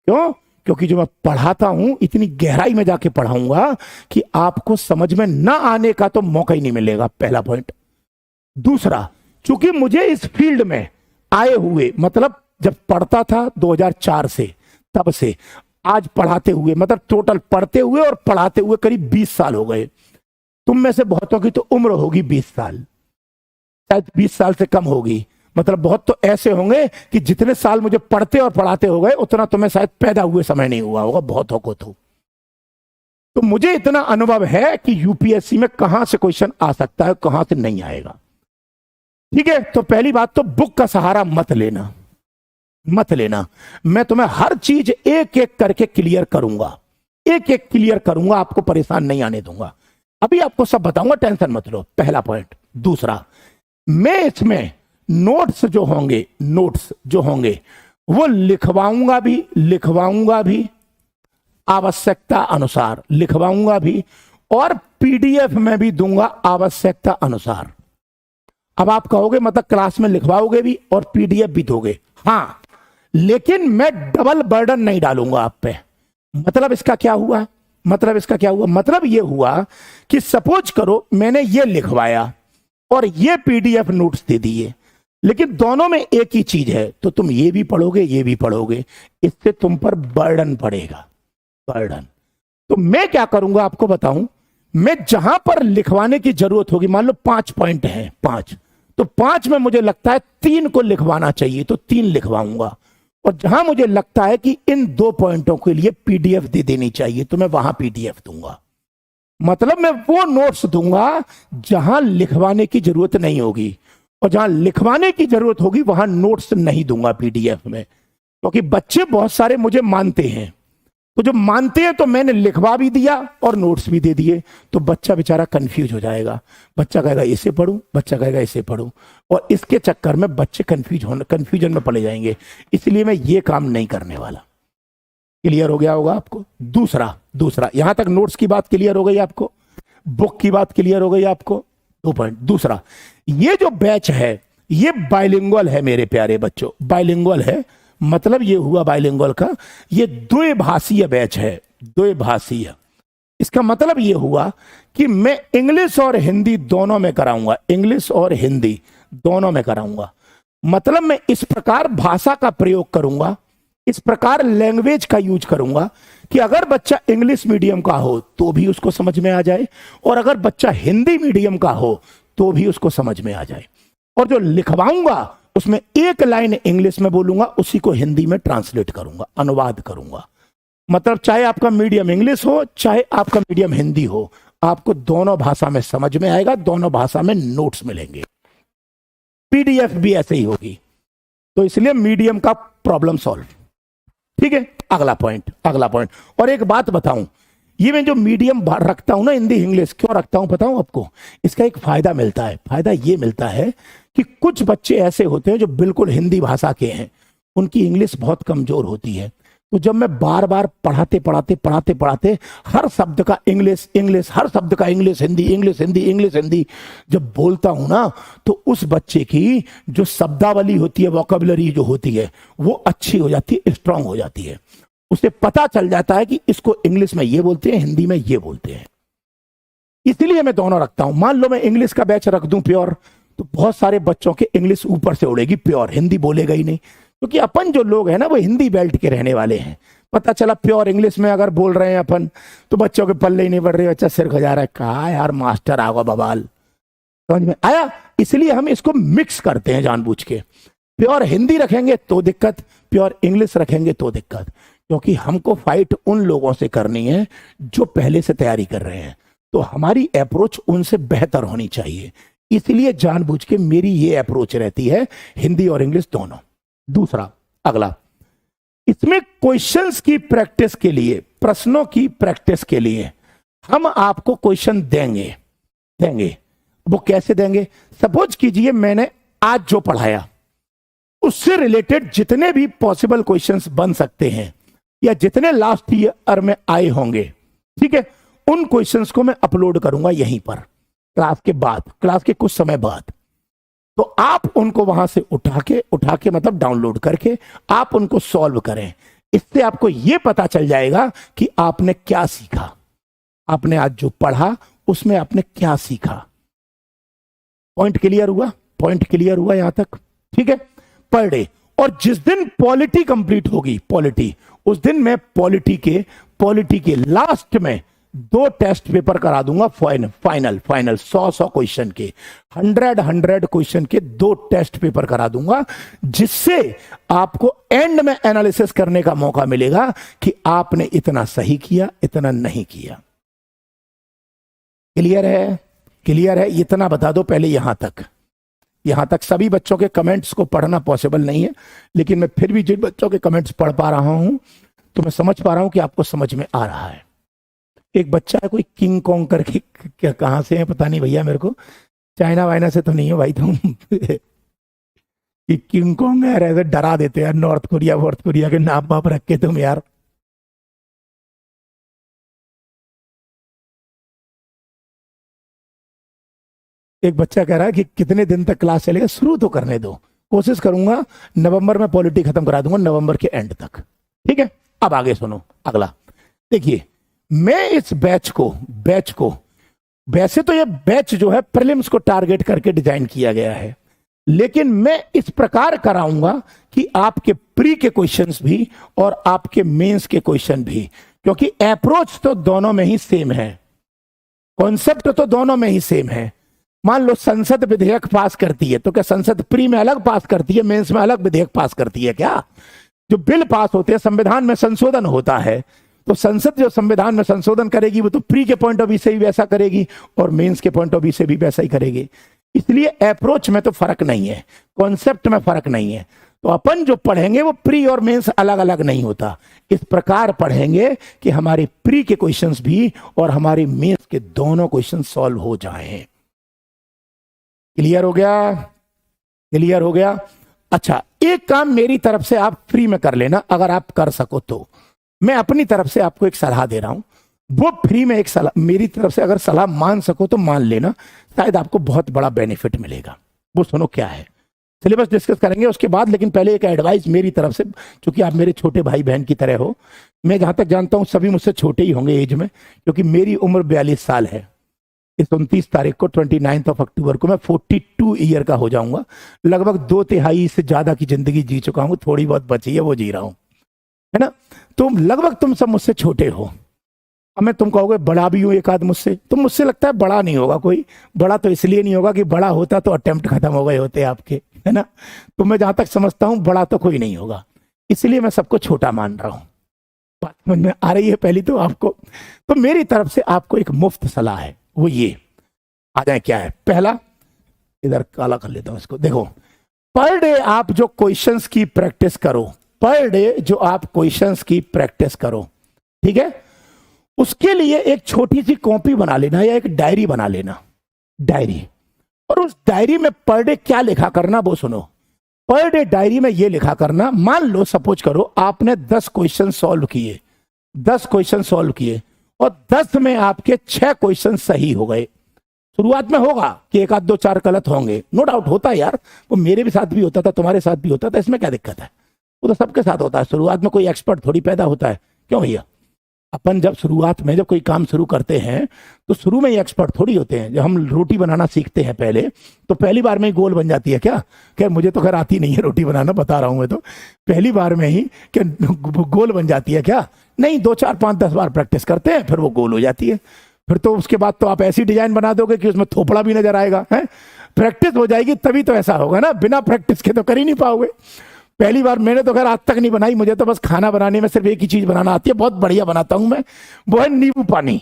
क्यों? क्योंकि जो मैं पढ़ाता हूं इतनी गहराई में जाके पढ़ाऊंगा कि आपको समझ में ना आने का तो मौका ही नहीं मिलेगा, पहला पॉइंट। दूसरा, चूंकि मुझे इस फील्ड में आए हुए, मतलब जब पढ़ता था 2004 से, तब से आज पढ़ाते हुए, मतलब टोटल पढ़ते हुए और पढ़ाते हुए करीब 20 साल हो गए। तुम में से बहुतों की तो उम्र होगी 20 साल, शायद 20 साल से कम होगी। मतलब बहुत तो ऐसे होंगे कि जितने साल मुझे पढ़ते और पढ़ाते हो गए उतना तुम्हें शायद पैदा हुए समय नहीं हुआ होगा, बहुतों को तो मुझे इतना अनुभव है कि यूपीएससी में कहां से क्वेश्चन आ सकता है, कहां से नहीं आएगा। ठीक है, तो पहली बात तो बुक का सहारा मत लेना, मत लेना। मैं तुम्हें हर चीज एक एक करके क्लियर करूंगा, एक एक क्लियर करूंगा, आपको परेशान नहीं आने दूंगा। अभी आपको सब बताऊंगा, टेंशन मत लो, पहला पॉइंट। दूसरा, मैं इसमें नोट्स जो होंगे, नोट्स जो होंगे वो लिखवाऊंगा भी आवश्यकता अनुसार, लिखवाऊंगा भी, और पीडीएफ में भी दूंगा आवश्यकता अनुसार। अब आप कहोगे मतलब क्लास में लिखवाओगे भी और पीडीएफ भी दोगे, हां, लेकिन मैं डबल बर्डन नहीं डालूंगा आप पे। मतलब इसका क्या हुआ, मतलब ये हुआ कि सपोज करो मैंने ये लिखवाया और ये पीडीएफ नोट्स दे दिए, लेकिन दोनों में एक ही चीज है, तो तुम ये भी पढ़ोगे, ये भी पढ़ोगे, इससे तुम पर बर्डन पड़ेगा, बर्डन। तो मैं क्या करूंगा आपको बताऊं, मैं जहां पर लिखवाने की जरूरत होगी, मान लो 5 पॉइंट हैं, 5, तो 5 में मुझे लगता है 3 को लिखवाना चाहिए तो 3 लिखवाऊंगा, और जहां मुझे लगता है कि इन 2 पॉइंटों के लिए पीडीएफ दे देनी चाहिए तो मैं वहां पीडीएफ दूंगा। मतलब मैं वो नोट्स दूंगा जहां लिखवाने की जरूरत नहीं होगी, और जहां लिखवाने की जरूरत होगी वहां नोट्स नहीं दूंगा पीडीएफ में। क्योंकि बच्चे बहुत सारे मुझे मानते हैं, तो जो मानते हैं तो मैंने लिखवा भी दिया और नोट्स भी दे दिए, तो बच्चा बेचारा कंफ्यूज हो जाएगा। बच्चा कहेगा इसे पढ़ूं, बच्चा कहेगा इसे पढ़ूं, और इसके चक्कर में बच्चे कंफ्यूजन में पड़े जाएंगे। इसलिए मैं ये काम नहीं करने वाला। क्लियर हो गया होगा आपको। दूसरा यहां तक नोट्स की बात क्लियर हो गई आपको, बुक की बात क्लियर हो गई आपको, 2 पॉइंट। दूसरा, ये जो बैच है ये बाइलिंगुअल है मेरे प्यारे बच्चों, बाइलिंगुअल है। मतलब ये हुआ बाइलिंगुअल का, ये द्विभाषीय बैच है, द्विभाषीय। इसका मतलब ये हुआ कि मैं इंग्लिश और हिंदी दोनों में कराऊंगा, इंग्लिश और हिंदी दोनों में कराऊंगा। मतलब मैं इस प्रकार भाषा का प्रयोग करूंगा, इस प्रकार लैंग्वेज का यूज करूंगा कि अगर बच्चा इंग्लिश मीडियम का हो तो भी उसको समझ में आ जाए, और अगर बच्चा हिंदी मीडियम का हो तो भी उसको समझ में आ जाए। और जो लिखवाऊंगा उसमें एक लाइन इंग्लिश में बोलूंगा, उसी को हिंदी में ट्रांसलेट करूंगा, अनुवाद करूंगा। मतलब चाहे आपका मीडियम इंग्लिश हो, चाहे आपका मीडियम हिंदी हो, आपको दोनों भाषा में समझ में आएगा, दोनों भाषा में नोट्स मिलेंगे। पीडीएफ भी ऐसे ही होगी। तो इसलिए मीडियम का प्रॉब्लम सॉल्व। ठीक है, अगला पॉइंट। और एक बात बताऊं, ये मैं जो मीडियम रखता हूं ना, हिंदी इंग्लिश, क्यों रखता हूं बताऊं आपको। इसका एक फायदा मिलता है, फायदा ये मिलता है कि कुछ बच्चे ऐसे होते हैं जो बिल्कुल हिंदी भाषा के हैं, उनकी इंग्लिश बहुत कमजोर होती है। तो जब मैं बार बार पढ़ाते हर शब्द का इंग्लिश, हर शब्द का इंग्लिश हिंदी जब बोलता हूं ना, तो उस बच्चे की जो शब्दावली होती है, वोकैबुलरी जो होती है, वो अच्छी हो जाती है, स्ट्रांग हो जाती है। उसे पता चल जाता है कि इसको इंग्लिश में ये बोलते हैं, हिंदी में ये बोलते हैं। इसलिए मैं दोनों रखता हूं। मान लो मैं इंग्लिश का बैच रख दूं प्योर, तो बहुत सारे बच्चों के इंग्लिश ऊपर से उड़ेगी, प्योर हिंदी बोलेगा ही नहीं। क्योंकि अपन जो लोग हैं ना, वो हिंदी बेल्ट के रहने वाले हैं। पता चला प्योर इंग्लिश में अगर बोल रहे हैं अपन, तो बच्चों के पल्ले ही नहीं बढ़ रहे, बच्चा सिर खजा रहा है, कहा यार मास्टर आगा बवाल। समझ में आया। इसलिए हम इसको मिक्स करते हैं जानबूझ के। प्योर हिंदी रखेंगे तो दिक्कत, प्योर इंग्लिश रखेंगे तो दिक्कत, क्योंकि हमको फाइट उन लोगों से करनी है जो पहले से तैयारी कर रहे हैं। तो हमारी अप्रोच उनसे बेहतर होनी चाहिए, इसलिए जानबूझ के मेरी ये अप्रोच रहती है, हिंदी और इंग्लिश दोनों। दूसरा, अगला, इसमें क्वेश्चंस की प्रैक्टिस के लिए, प्रश्नों की प्रैक्टिस के लिए हम आपको क्वेश्चन देंगे। वो कैसे देंगे? सपोज कीजिए मैंने आज जो पढ़ाया उससे रिलेटेड जितने भी पॉसिबल क्वेश्चंस बन सकते हैं, या जितने लास्ट ईयर में आए होंगे, ठीक है, उन क्वेश्चंस को मैं अपलोड करूंगा यहीं पर। क्लास के बाद, क्लास के कुछ समय बाद। तो आप उनको वहां से उठा के मतलब डाउनलोड करके आप उनको सॉल्व करें। इससे आपको यह पता चल जाएगा कि आपने क्या सीखा, आपने आज जो पढ़ा उसमें आपने क्या सीखा। पॉइंट क्लियर हुआ? पॉइंट क्लियर हुआ यहां तक? ठीक है, पर डे। और जिस दिन पॉलिटी कंप्लीट होगी, पॉलिटी, उस दिन मैं पॉलिटी के लास्ट में 2 टेस्ट पेपर करा दूंगा, फाइनल 100 क्वेश्चन के, 100 क्वेश्चन के 2 टेस्ट पेपर करा दूंगा, जिससे आपको एंड में एनालिसिस करने का मौका मिलेगा कि आपने इतना सही किया, इतना नहीं किया। क्लियर है? क्लियर है? इतना बता दो पहले यहां तक सभी बच्चों के कमेंट्स को पढ़ना पॉसिबल नहीं है, लेकिन मैं फिर भी जिन बच्चों के कमेंट्स पढ़ पा रहा हूं तो मैं समझ पा रहा हूं कि आपको समझ में आ रहा है। एक बच्चा है कोई किंग कॉन्ग करके, क्या कहां से है पता नहीं भैया मेरे को, चाइना वाइना से तो नहीं हो भाई तुम कि किंग कॉन्ग है, ऐसे डरा देते हैं नॉर्थ कोरिया के नाम वाप रख के तुम यार। एक बच्चा कह रहा है कि कितने दिन तक क्लास चलेगा, शुरू तो करने दो, कोशिश करूंगा नवंबर में पॉलिटी खत्म करा दूंगा, नवंबर के एंड तक। ठीक है, अब आगे सुनो अगला। देखिए, मैं इस बैच को वैसे तो ये बैच जो है प्रीलिम्स को टारगेट करके डिजाइन किया गया है, लेकिन मैं इस प्रकार कराऊंगा कि आपके प्री के क्वेश्चंस भी और आपके मेंस के क्वेश्चन भी, क्योंकि अप्रोच तो दोनों में ही सेम है, कॉन्सेप्ट तो दोनों में ही सेम है। मान लो संसद विधेयक पास करती है, तो क्या संसद प्री में अलग पास करती है, मेंस में अलग विधेयक पास करती है क्या? जो बिल पास होते हैं, संविधान में संशोधन होता है, तो संसद जो संविधान में संशोधन करेगी वो तो प्री के पॉइंट ऑफ व्यू से भी वैसा करेगी और मेंस के पॉइंट ऑफ व्यू से भी वैसा ही करेगी। इसलिए अप्रोच में तो फर्क नहीं है, कॉन्सेप्ट में फर्क नहीं है। तो अपन जो पढ़ेंगे वो प्री और मेंस अलग अलग नहीं होता, इस प्रकार पढ़ेंगे कि हमारे प्री के क्वेश्चंस भी और हमारे मेंस के दोनों क्वेश्चन सॉल्व हो जाएं। क्लियर हो गया? क्लियर हो गया? अच्छा, एक काम मेरी तरफ से आप फ्री में कर लेना, अगर आप कर सको तो। मैं अपनी तरफ से आपको एक सलाह दे रहा हूं, वो फ्री में एक सलाह मेरी तरफ से, अगर सलाह मान सको तो मान लेना, शायद आपको बहुत बड़ा बेनिफिट मिलेगा। वो सुनो क्या है, सिलेबस डिस्कस करेंगे उसके बाद, लेकिन पहले एक एडवाइस मेरी तरफ से, क्योंकि आप मेरे छोटे भाई बहन की तरह हो। मैं जहां तक जानता हूं सभी मुझसे छोटे ही होंगे एज में, क्योंकि मेरी उम्र 42 साल है। इस 29 तारीख को 29 अक्टूबर को मैं 42 ईयर का हो जाऊंगा। लगभग 2/3 से ज्यादा की जिंदगी जी चुका हूं, थोड़ी बहुत बची है वो जी रहा हूं, है ना? तो लगभग तुम सब मुझसे छोटे हो। अब मैं तुम कहोगे बड़ा भी हूं एक आध मुझसे, तो मुझसे लगता है बड़ा नहीं होगा कोई। बड़ा तो इसलिए नहीं होगा कि बड़ा होता तो अटेम्प्ट खत्म हो गए होते आपके, है ना? तो मैं जहां तक समझता हूं बड़ा तो कोई नहीं होगा, इसलिए मैं सबको छोटा मान रहा हूं। बात समझ में आ रही है पहली तो आपको? तो मेरी तरफ से आपको एक मुफ्त सलाह है, वो ये आ जाए क्या है। पहला, इधर काला कर लेता हूं इसको, देखो, पर डे आप जो क्वेश्चंस की प्रैक्टिस करो, पर डे जो आप क्वेश्चंस की प्रैक्टिस करो, ठीक है, उसके लिए एक छोटी सी कॉपी बना लेना या एक डायरी बना लेना, डायरी। और उस डायरी में पर डे क्या लिखा करना वो सुनो। पर डे डायरी में ये लिखा करना, मान लो सपोज करो आपने 10 क्वेश्चन सॉल्व किए, 10 क्वेश्चन सॉल्व किए और 10 में आपके 6 क्वेश्चन सही हो गए। शुरुआत में होगा कि 1 आध 2 4 गलत होंगे, नो डाउट होता है यार, वो मेरे भी साथ भी होता था, तुम्हारे साथ भी होता था, इसमें क्या दिक्कत है? वो तो सबके साथ होता है, शुरुआत में कोई एक्सपर्ट थोड़ी पैदा होता है, क्यों भैया? अपन जब शुरुआत में जब कोई काम शुरू करते हैं तो शुरू में ही एक्सपर्ट थोड़ी होते हैं। जब हम रोटी बनाना सीखते हैं पहले, तो पहली बार में ही गोल बन जाती है क्या? खैर मुझे तो खैर आती नहीं है रोटी बनाना, बता रहा हूं मैं तो, पहली बार में ही क्या गोल बन जाती है क्या? नहीं, 2 4 5 10 बार प्रैक्टिस करते हैं फिर वो गोल हो जाती है। फिर तो उसके बाद तो आप ऐसी डिजाइन बना दोगे कि उसमें थोपड़ा भी नजर आएगा, है? प्रैक्टिस हो जाएगी तभी तो ऐसा होगा ना, बिना प्रैक्टिस के तो कर ही नहीं पाओगे। पहली बार मैंने तो खैर आज तक नहीं बनाई, मुझे तो बस खाना बनाने में सिर्फ एक ही चीज बनाना आती है, बहुत बढ़िया बनाता हूं मैं, वो है नींबू पानी।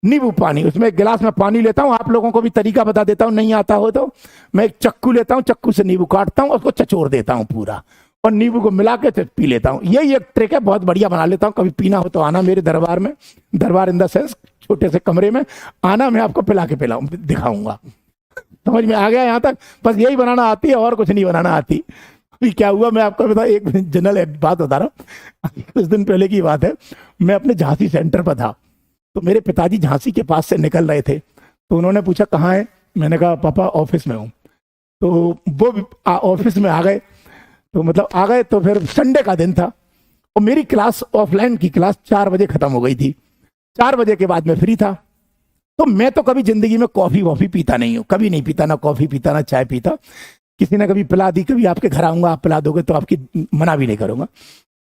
नींबू पानी, उसमें एक गिलास में पानी लेता हूं, आप लोगों को भी तरीका बता देता हूं, नहीं आता हो तो मैं एक चक्कू लेता हूं, चक्कू से नींबू काटता हूं, उसको चचोड़ देता हूं पूरा, और नींबू को मिला के पी लेता हूं। यही एक ट्रिक है, बहुत बढ़िया बना लेता हूं। कभी पीना हो तो आना मेरे दरबार में, दरबार इन द सेंस छोटे से कमरे में आना, मैं आपको पिला के पिलाऊं, दिखाऊंगा। समझ में आ गया यहाँ तक? बस यही बनाना आती है और कुछ नहीं बनाना आती। अभी क्या हुआ मैं आपको बता, एक जनरल बात बता रहा हूँ। कुछ दिन पहले की बात है, मैं अपने झांसी सेंटर पर था, तो मेरे पिताजी झांसी के पास से निकल रहे थे, तो उन्होंने पूछा कहाँ है, मैंने कहा पापा ऑफिस में हूँ। तो वो भी ऑफिस में आ गए, तो मतलब आ गए तो फिर संडे का दिन था और मेरी क्लास ऑफलाइन की क्लास 4 बजे खत्म हो गई थी। 4 बजे के बाद मैं फ्री था। तो मैं तो कभी जिंदगी में कॉफी वॉफी पीता नहीं हूँ, कभी नहीं पीता, ना कॉफी पीता ना चाय पीता। किसी ने कभी पिला दी, कभी आपके घर आऊंगा आप पिला दोगे तो आपकी मना भी नहीं करूंगा।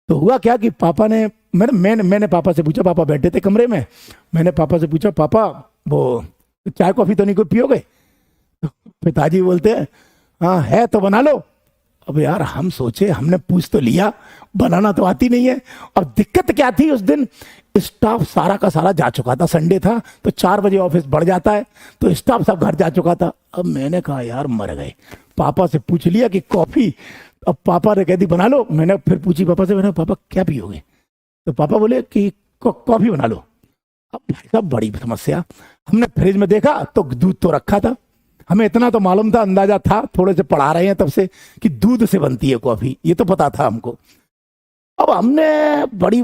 तो हुआ क्या कि पापा ने मैंने पापा से पूछा, पापा बैठे थे कमरे में, मैंने पापा से पूछा पापा वो चाय कॉफी तो नहीं कोई पियोगे? तो पिताजी बोलते हैं हाँ है तो बना लो। अब यार हम सोचे, हमने पूछ तो लिया, बनाना तो आती नहीं है। और दिक्कत क्या थी, उस दिन स्टाफ सारा का सारा जा चुका था, संडे था तो 4 बजे ऑफिस बढ़ जाता है, तो स्टाफ सब घर जा चुका था। अब मैंने कहा यार मर गए, पापा से पूछ लिया कि कॉफी, अब पापा ने कह दी बना लो। मैंने फिर पूछी पापा से, मैंने पापा क्या पियोगे? तो पापा बोले कि कॉफी बना लो। अब भाई साहब बड़ी समस्या, हमने फ्रिज में देखा तो दूध तो रखा था, हमें इतना तो मालूम था, अंदाजा था, थोड़े से पढ़ा रहे हैं तब से कि दूध से बनती है कॉफी, ये तो पता था हमको। अब हमने बड़ी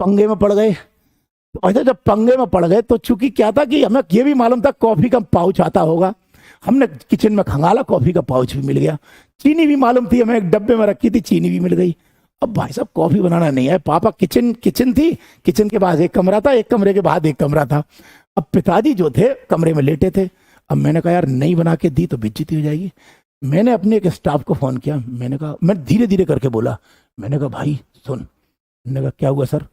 पंगे में पड़ गए। तो ऐसे जब पंगे में पड़ गए तो चूंकि क्या था कि हमें ये भी मालूम था कॉफी का पाउच आता होगा, हमने किचन में खंगाला, कॉफी का पाउच भी मिल गया, चीनी भी मालूम थी, हमें एक डब्बे में रखी थी, चीनी भी मिल गई। अब भाई साहब कॉफी बनाना नहीं है, पापा किचन थी, किचन के पास एक कमरा था, एक कमरे के बाद एक कमरा था। अब पिताजी जो थे कमरे में लेटे थे। अब मैंने कहा यार नहीं बना के दी तो बेइज्जती हो जाएगी। मैंने अपने एक स्टाफ को फोन किया, मैंने कहा, मैं धीरे धीरे करके बोला, मैंने कहा भाई सुन। मैंने कहा क्या हुआ सर?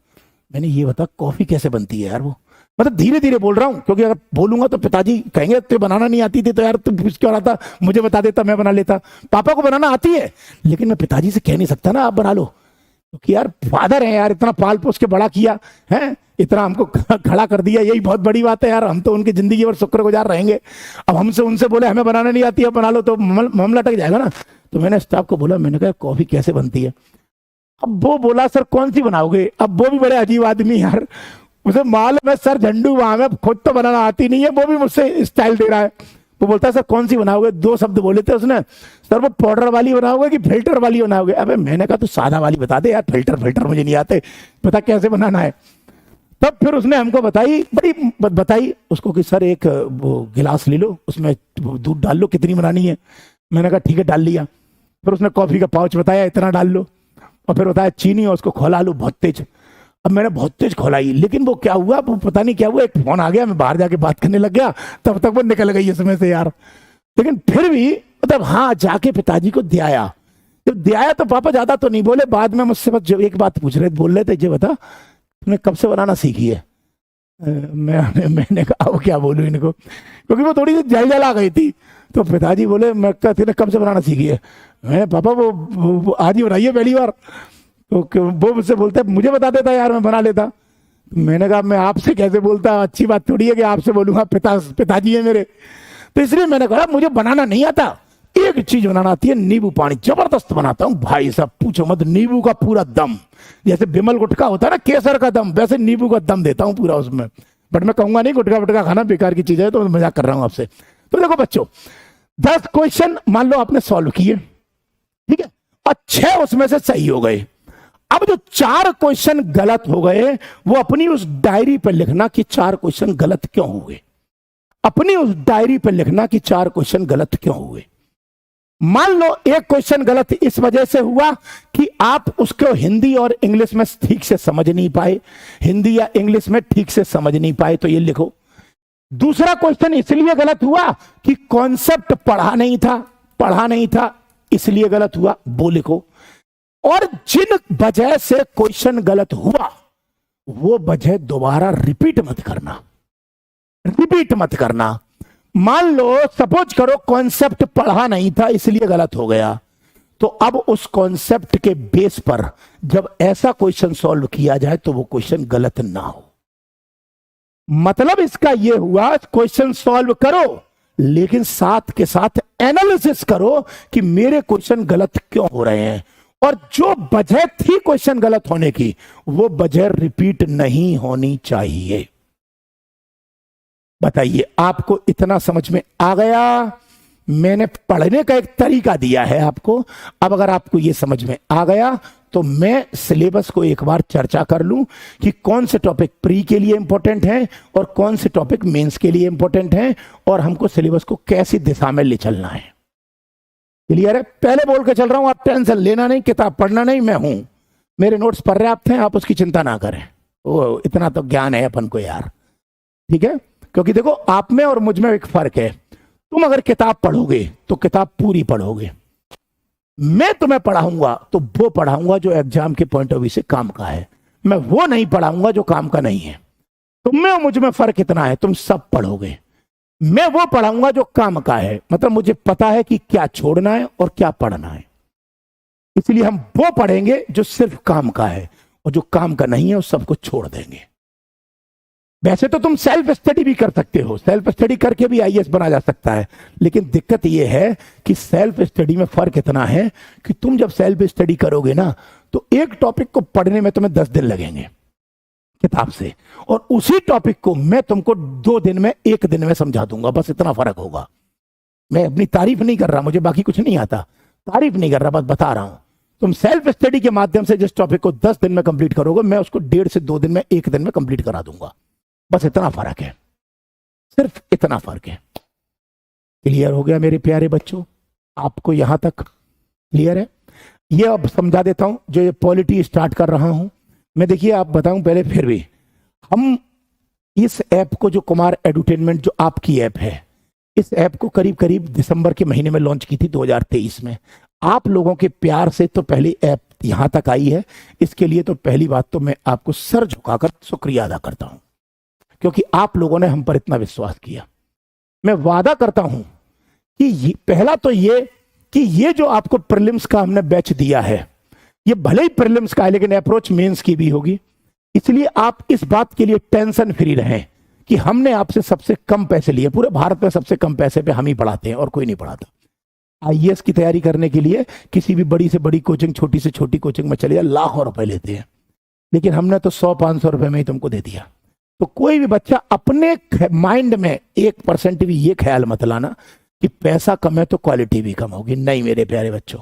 मैंने ये बता कॉफी कैसे बनती है यार? वो मतलब धीरे धीरे बोल रहा हूँ क्योंकि अगर बोलूंगा तो पिताजी कहेंगे तो बनाना नहीं आती थी तो यार तू पूछ क्यों रहा था, मुझे बता देता मैं बना लेता। पापा को बनाना आती है लेकिन मैं पिताजी से कह नहीं सकता ना आप बना लो, क्योंकि यार फादर है यार, इतना पाल पोस के बड़ा किया है, इतना हमको खड़ा कर दिया, यही बहुत बड़ी बात है यार, हम तो उनकी जिंदगी भर शुक्रगुजार रहेंगे। अब हमसे उनसे बोले हमें बनाना नहीं आती है बना लो तो मामला अटक जाएगा ना। तो मैंने स्टाफ को बोला, मैंने कहा कॉफी कैसे बनती है? अब वो बोला सर कौन सी बनाओगे? अब वो भी बड़े अजीब आदमी यार, उसे मालूम है सर झंडू वहां में खुद तो बनाना आती नहीं है, वो भी मुझसे स्टाइल दे रहा है। वो बोलता है सर कौन सी बनाओगे? 2 शब्द बोले थे उसने, सर वो पाउडर वाली बनाओगे कि फिल्टर वाली बनाओगे? अबे मैंने कहा तू सादा वाली बता दे यार, फिल्टर मुझे नहीं आते, पता कैसे बनाना है। तब फिर उसने हमको बताई उसको कि सर एक वो गिलास ले लो, उसमें दूध डाल लो, कितनी बनानी है? मैंने कहा ठीक है डाल लिया। फिर उसने कॉफी का पाउच बताया, इतना डाल लो, और फिर बताया चीनी और उसको खौला लो बहुत तेज। अब मैंने बहुत तेज खोलाई, लेकिन वो क्या हुआ, वो पता नहीं क्या हुआ, एक फोन आ गया, मैं बाहर जाके बात करने लग गया, तब तक वो निकल गई इसमें से यार। लेकिन फिर भी मतलब हाँ जाके पिताजी को दिया। जब दिया तो पापा ज्यादा तो नहीं बोले, बाद में मुझसे बस जो एक बात पूछ रहे बोल रहे थे, ये बता तुमने कब से बनाना सीखी है? मैंने कहा वो क्या बोलूं इनको, क्योंकि वो थोड़ी सी जल आ गई थी। तो पिताजी बोले मैं कहते कब से बनाना सीखी है? मैं पापा वो आज ही बनाई है पहली बार। तो वो मुझसे बोलता है मुझे बता देता यार मैं बना लेता। मैंने कहा मैं आपसे कैसे बोलता, अच्छी बात थोड़ी है कि आपसे बोलूंगा, पिताजी है मेरे। तो इसलिए मैंने कहा मुझे बनाना नहीं आता, एक चीज बनाना आती है, नींबू पानी जबरदस्त बनाता हूँ भाई साहब, पूछो मत, नींबू का पूरा दम, जैसे बिमल गुटखा होता है ना केसर का दम, वैसे नींबू का दम देता हूँ पूरा उसमें। बट मैं कहूंगा नहीं गुटखा वुटखा खाना बेकार की चीज है, तो मैं मजाक कर रहा हूँ आपसे। तो देखो बच्चों 10 क्वेश्चन मान लो आपने सॉल्व किए, ठीक है, और 6 उसमें से सही हो गए। अब जो 4 क्वेश्चन गलत हो गए वो अपनी उस डायरी पर लिखना कि 4 क्वेश्चन गलत क्यों हुए, अपनी उस डायरी पर लिखना कि 4 क्वेश्चन गलत क्यों हुए। मान लो एक क्वेश्चन गलत इस वजह से हुआ कि आप उसको हिंदी और इंग्लिश में ठीक से समझ नहीं पाए, हिंदी या इंग्लिश में ठीक से समझ नहीं पाए, तो ये लिखो। दूसरा क्वेश्चन इसलिए गलत हुआ कि कॉन्सेप्ट पढ़ा नहीं था इसलिए गलत हुआ, वो लिखो। और जिन वजह से क्वेश्चन गलत हुआ वो वजह दोबारा रिपीट मत करना। मान लो सपोज करो कॉन्सेप्ट पढ़ा नहीं था इसलिए गलत हो गया, तो अब उस कॉन्सेप्ट के बेस पर जब ऐसा क्वेश्चन सॉल्व किया जाए तो वो क्वेश्चन गलत ना हो। मतलब इसका यह हुआ क्वेश्चन सॉल्व करो लेकिन साथ के साथ एनालिसिस करो कि मेरे क्वेश्चन गलत क्यों हो रहे हैं, और जो वजह थी क्वेश्चन गलत होने की वो वजह रिपीट नहीं होनी चाहिए। बताइए आपको इतना समझ में आ गया? मैंने पढ़ने का एक तरीका दिया है आपको, अब अगर आपको ये समझ में आ गया तो मैं सिलेबस को एक बार चर्चा कर लूं कि कौन से टॉपिक प्री के लिए इंपॉर्टेंट हैं और कौन से टॉपिक मेंस के लिए इंपॉर्टेंट हैं और हमको सिलेबस को कैसी दिशा में ले चलना है। क्लियर है? पहले बोल के चल रहा हूं, आप टेंशन लेना नहीं, किताब पढ़ना नहीं, मैं हूं, मेरे नोट्स पर्याप्त हैं, आप उसकी चिंता ना करें। वो इतना तो ज्ञान है अपन को यार, ठीक है? क्योंकि देखो आप में और मुझ में एक फर्क है। तुम अगर किताब पढ़ोगे तो किताब पूरी पढ़ोगे, मैं तुम्हें पढ़ाऊंगा तो वो पढ़ाऊंगा जो एग्जाम के पॉइंट ऑफ व्यू से काम का है, मैं वो नहीं पढ़ाऊंगा जो काम का नहीं है। तुम में और मुझ में फर्क इतना है, तुम सब पढ़ोगे, मैं वो पढ़ाऊंगा जो काम का है, मतलब मुझे पता है कि क्या छोड़ना है और क्या पढ़ना है, इसलिए हम वो पढ़ेंगे जो सिर्फ काम का है, और जो काम का नहीं है उस सबको छोड़ देंगे। वैसे तो तुम सेल्फ स्टडी भी कर सकते हो, सेल्फ स्टडी करके भी आईएएस बना जा सकता है, लेकिन दिक्कत यह है कि सेल्फ स्टडी में फर्क इतना है कि तुम जब सेल्फ स्टडी करोगे ना तो एक टॉपिक को पढ़ने में तुम्हें 10 दिन लगेंगे किताब से, और उसी टॉपिक को मैं तुमको 2 दिन में 1 दिन में समझा दूंगा, बस इतना फर्क होगा। मैं अपनी तारीफ नहीं कर रहा, मुझे बाकी कुछ नहीं आता, तारीफ नहीं कर रहा, बस बता रहा हूं। तुम सेल्फ स्टडी के माध्यम से जिस टॉपिक को 10 दिन में कंप्लीट करोगे, मैं उसको 1.5 से 2 दिन में 1 दिन में कंप्लीट करा दूंगा, बस इतना फर्क है, सिर्फ इतना फर्क है। क्लियर हो गया मेरे प्यारे बच्चों? आपको यहां तक क्लियर है? ये अब समझा देता हूं, जो ये पॉलिटी स्टार्ट कर रहा हूं मैं, देखिए आप बताऊं पहले, फिर भी हम इस ऐप को, जो कुमार एडुटेनमेंट जो आपकी ऐप है, इस ऐप को करीब करीब दिसंबर के महीने में लॉन्च की थी 2023 में। आप लोगों के प्यार से तो पहली ऐप यहां तक आई है, इसके लिए तो पहली बात तो मैं आपको सर झुकाकर शुक्रिया अदा करता हूं, क्योंकि आप लोगों ने हम पर इतना विश्वास किया। मैं वादा करता हूं कि पहला तो ये कि ये जो आपको प्रीलिम्स का हमने बैच दिया है, ये भले ही प्रीलिम्स का है लेकिन अप्रोच मेंस की भी होगी, इसलिए आप इस बात के लिए टेंशन फ्री रहें कि हमने आपसे सबसे कम पैसे लिए, पूरे भारत में सबसे कम पैसे पे हम ही पढ़ाते हैं और कोई नहीं पढ़ाता। आईएएस की तैयारी करने के लिए किसी भी बड़ी से बड़ी कोचिंग, छोटी से छोटी कोचिंग में चले जाए, लाखों रुपए लेते हैं, लेकिन हमने तो 100-500 रुपए में ही तुमको दे दिया। तो कोई भी बच्चा अपने माइंड में 1% भी ये ख्याल मत लाना कि पैसा कम है तो क्वालिटी भी कम होगी, नहीं मेरे प्यारे बच्चों,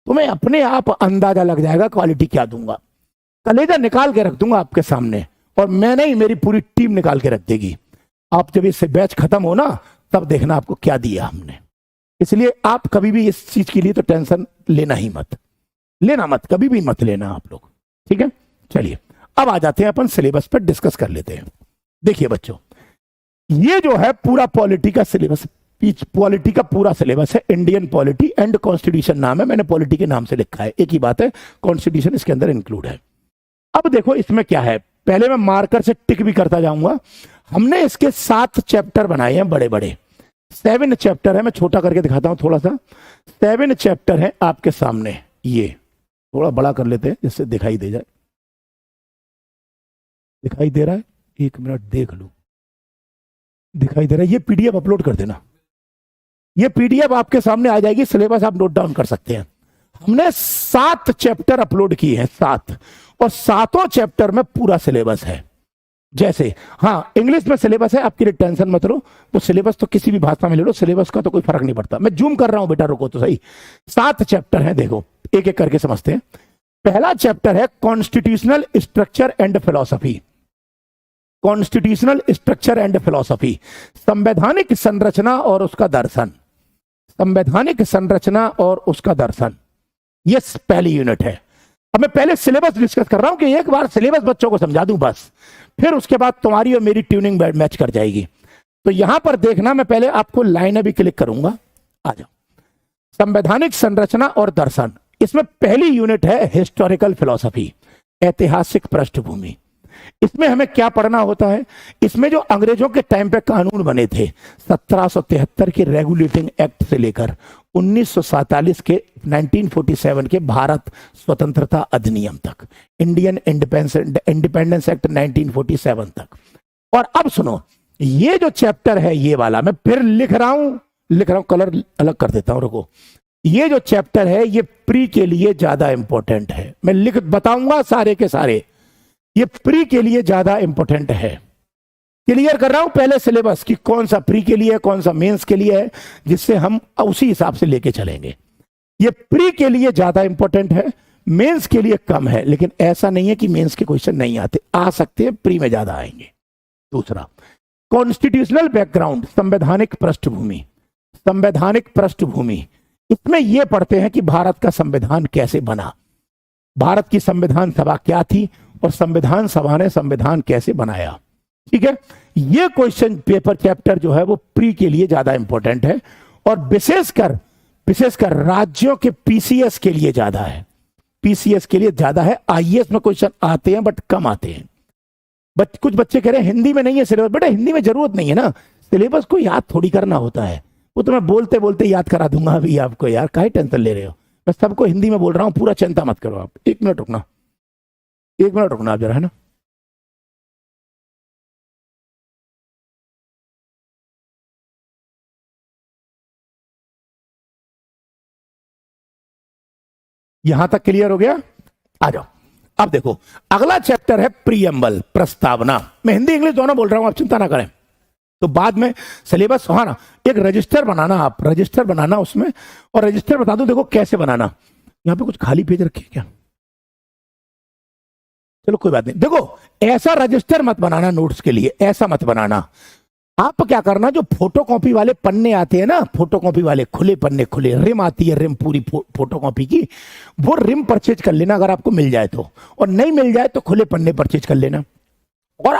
तुम्हें अपने आप अंदाजा लग जाएगा क्वालिटी क्या दूंगा। कलेजा निकाल के रख दूंगा आपके सामने, और मैं नहीं, मेरी पूरी टीम निकाल के रख देगी। आप जब इससे बैच खत्म हो ना, तब देखना आपको क्या दिया हमने। इसलिए आप कभी भी इस चीज के लिए तो टेंशन लेना ही मत, लेना मत, कभी भी मत लेना आप लोग, ठीक है? चलिए अब आ जाते हैं अपन सिलेबस पर, डिस्कस कर लेते हैं। देखिए बच्चों, ये जो है पूरा पॉलिटी का सिलेबस, पॉलिटी का पूरा सिलेबस है, इंडियन पॉलिटी एंड कॉन्स्टिट्यूशन नाम है, मैंने पॉलिटी के नाम से लिखा है, एक ही बात है, कॉन्स्टिट्यूशन इसके अंदर इंक्लूड है। अब देखो इसमें क्या है, पहले मैं मार्कर से टिक भी करता जाऊंगा। हमने इसके 7 चैप्टर बनाए हैं, बड़े बड़े 7 चैप्टर है, मैं छोटा करके दिखाता हूं थोड़ा सा। 7 चैप्टर है आपके सामने, ये थोड़ा बड़ा कर लेते हैं जिससे दिखाई दे जाए। दिखाई दे रहा है? 1 मिनट देख लूं, दिखाई दे रहा है? ये पीडीएफ अपलोड कर देना, ये पीडीएफ आपके सामने आ जाएगी, सिलेबस आप नोट डाउन कर सकते हैं। हमने 7 चैप्टर अपलोड किए हैं, 7, और 7 चैप्टर में पूरा सिलेबस है। जैसे हाँ, इंग्लिश में सिलेबस है, आपके लिए टेंशन मत लो, वो सिलेबस तो किसी भी भाषा में ले लो, सिलेबस का तो कोई फर्क नहीं पड़ता। मैं जूम कर रहा हूं बेटा, रुको तो सही। 7 चैप्टर हैं, देखो एक एक करके समझते हैं। पहला चैप्टर है constitutional structure and philosophy, constitutional structure and philosophy, संवैधानिक संरचना और उसका दर्शन, संवैधानिक संरचना और उसका दर्शन, ये पहली यूनिट है। अब मैं पहले सिलेबस डिस्कस कर रहा हूं कि एक बार सिलेबस बच्चों को समझा दूं बस, फिर उसके बाद तुम्हारी और मेरी ट्यूनिंग मैच कर जाएगी। तो यहां पर देखना, मैं पहले आपको लाइन भी क्लिक करूंगा, आ जाओ। संवैधानिक संरचना और दर्शन, इसमें पहली यूनिट है हिस्टोरिकल फिलॉसफी, ऐतिहासिक पृष्ठभूमि। इसमें हमें क्या पढ़ना होता है? इसमें जो अंग्रेजों के टाइम पे कानून बने थे, 1773 के रेगुलेटिंग एक्ट से लेकर 1947 के 1947 के भारत स्वतंत्रता अधिनियम तक, इंडियन इंडिपेंडेंस एक्ट 1947 तक। और अब सुनो, ये जो चैप्टर है ये वाला, मैं फिर लिख रहा हूं, कलर अलग कर देता हूं, रुको। ये जो चैप्टर है ये प्री के लिए ज्यादा इंपॉर्टेंट है, मैं लिख बताऊंगा सारे के सारे, ये प्री के लिए ज्यादा इंपॉर्टेंट है। क्लियर कर रहा हूं पहले सिलेबस कि कौन सा प्री के लिए है, कौन सा मेंस के लिए है, जिससे हम उसी हिसाब से लेके चलेंगे। ये प्री के लिए ज्यादा इंपॉर्टेंट है, मेंस के लिए कम है, लेकिन ऐसा नहीं है कि मेंस के क्वेश्चन नहीं आते, आ सकते हैं, प्री में ज्यादा आएंगे। दूसरा, कॉन्स्टिट्यूशनल बैकग्राउंड, संवैधानिक पृष्ठभूमि। संवैधानिक पृष्ठभूमि, इसमें यह पढ़ते हैं कि भारत का संविधान कैसे बना, भारत की संविधान सभा क्या थी और संविधान सभा ने संविधान कैसे बनाया। ठीक है, यह क्वेश्चन पेपर चैप्टर जो है वो प्री के लिए ज्यादा इंपॉर्टेंट है, और विशेषकर राज्यों के पीसीएस के लिए ज्यादा है, पीसीएस के लिए ज्यादा है। आईएएस में क्वेश्चन आते हैं बट कम आते हैं। कुछ बच्चे कह रहे हैं हिंदी में नहीं है सिलेबस, बेटा हिंदी में जरूरत नहीं है ना, सिलेबस को याद थोड़ी करना होता है, वो तो मैं बोलते बोलते याद करा दूंगा अभी आपको, यार काहे टेंशन ले रहे हो, मैं सबको हिंदी में बोल रहा हूं, पूरा चिंता मत करो आप। एक मिनट रुकना, एक मिनट रुकना आप जरा, है ना। यहां तक क्लियर हो गया, आ जाओ। अब देखो अगला चैप्टर है प्रीएम्बल, प्रस्तावना। मैं हिंदी इंग्लिश दोनों बोल रहा हूं, आप चिंता ना करें। तो बाद में सिलेबस, हाँ ना, एक रजिस्टर बनाना, आप रजिस्टर बनाना उसमें, और रजिस्टर बता दो देखो कैसे बनाना। यहां पे कुछ खाली पेज रखे क्या, चलो कोई बात नहीं। देखो ऐसा रजिस्टर मत बनाना नोट्स के लिए, ऐसा मत बनाना। आप क्या करना, जो फोटोकॉपी वाले पन्ने आते हैं ना, फोटोकॉपी वाले खुले पन्ने, खुले रिम आती है, रिम पूरी फोटोकॉपी की, वो रिम परचेज कर लेना अगर आपको मिल जाए तो, और नहीं मिल जाए तो खुले पन्ने परचेज कर लेना। और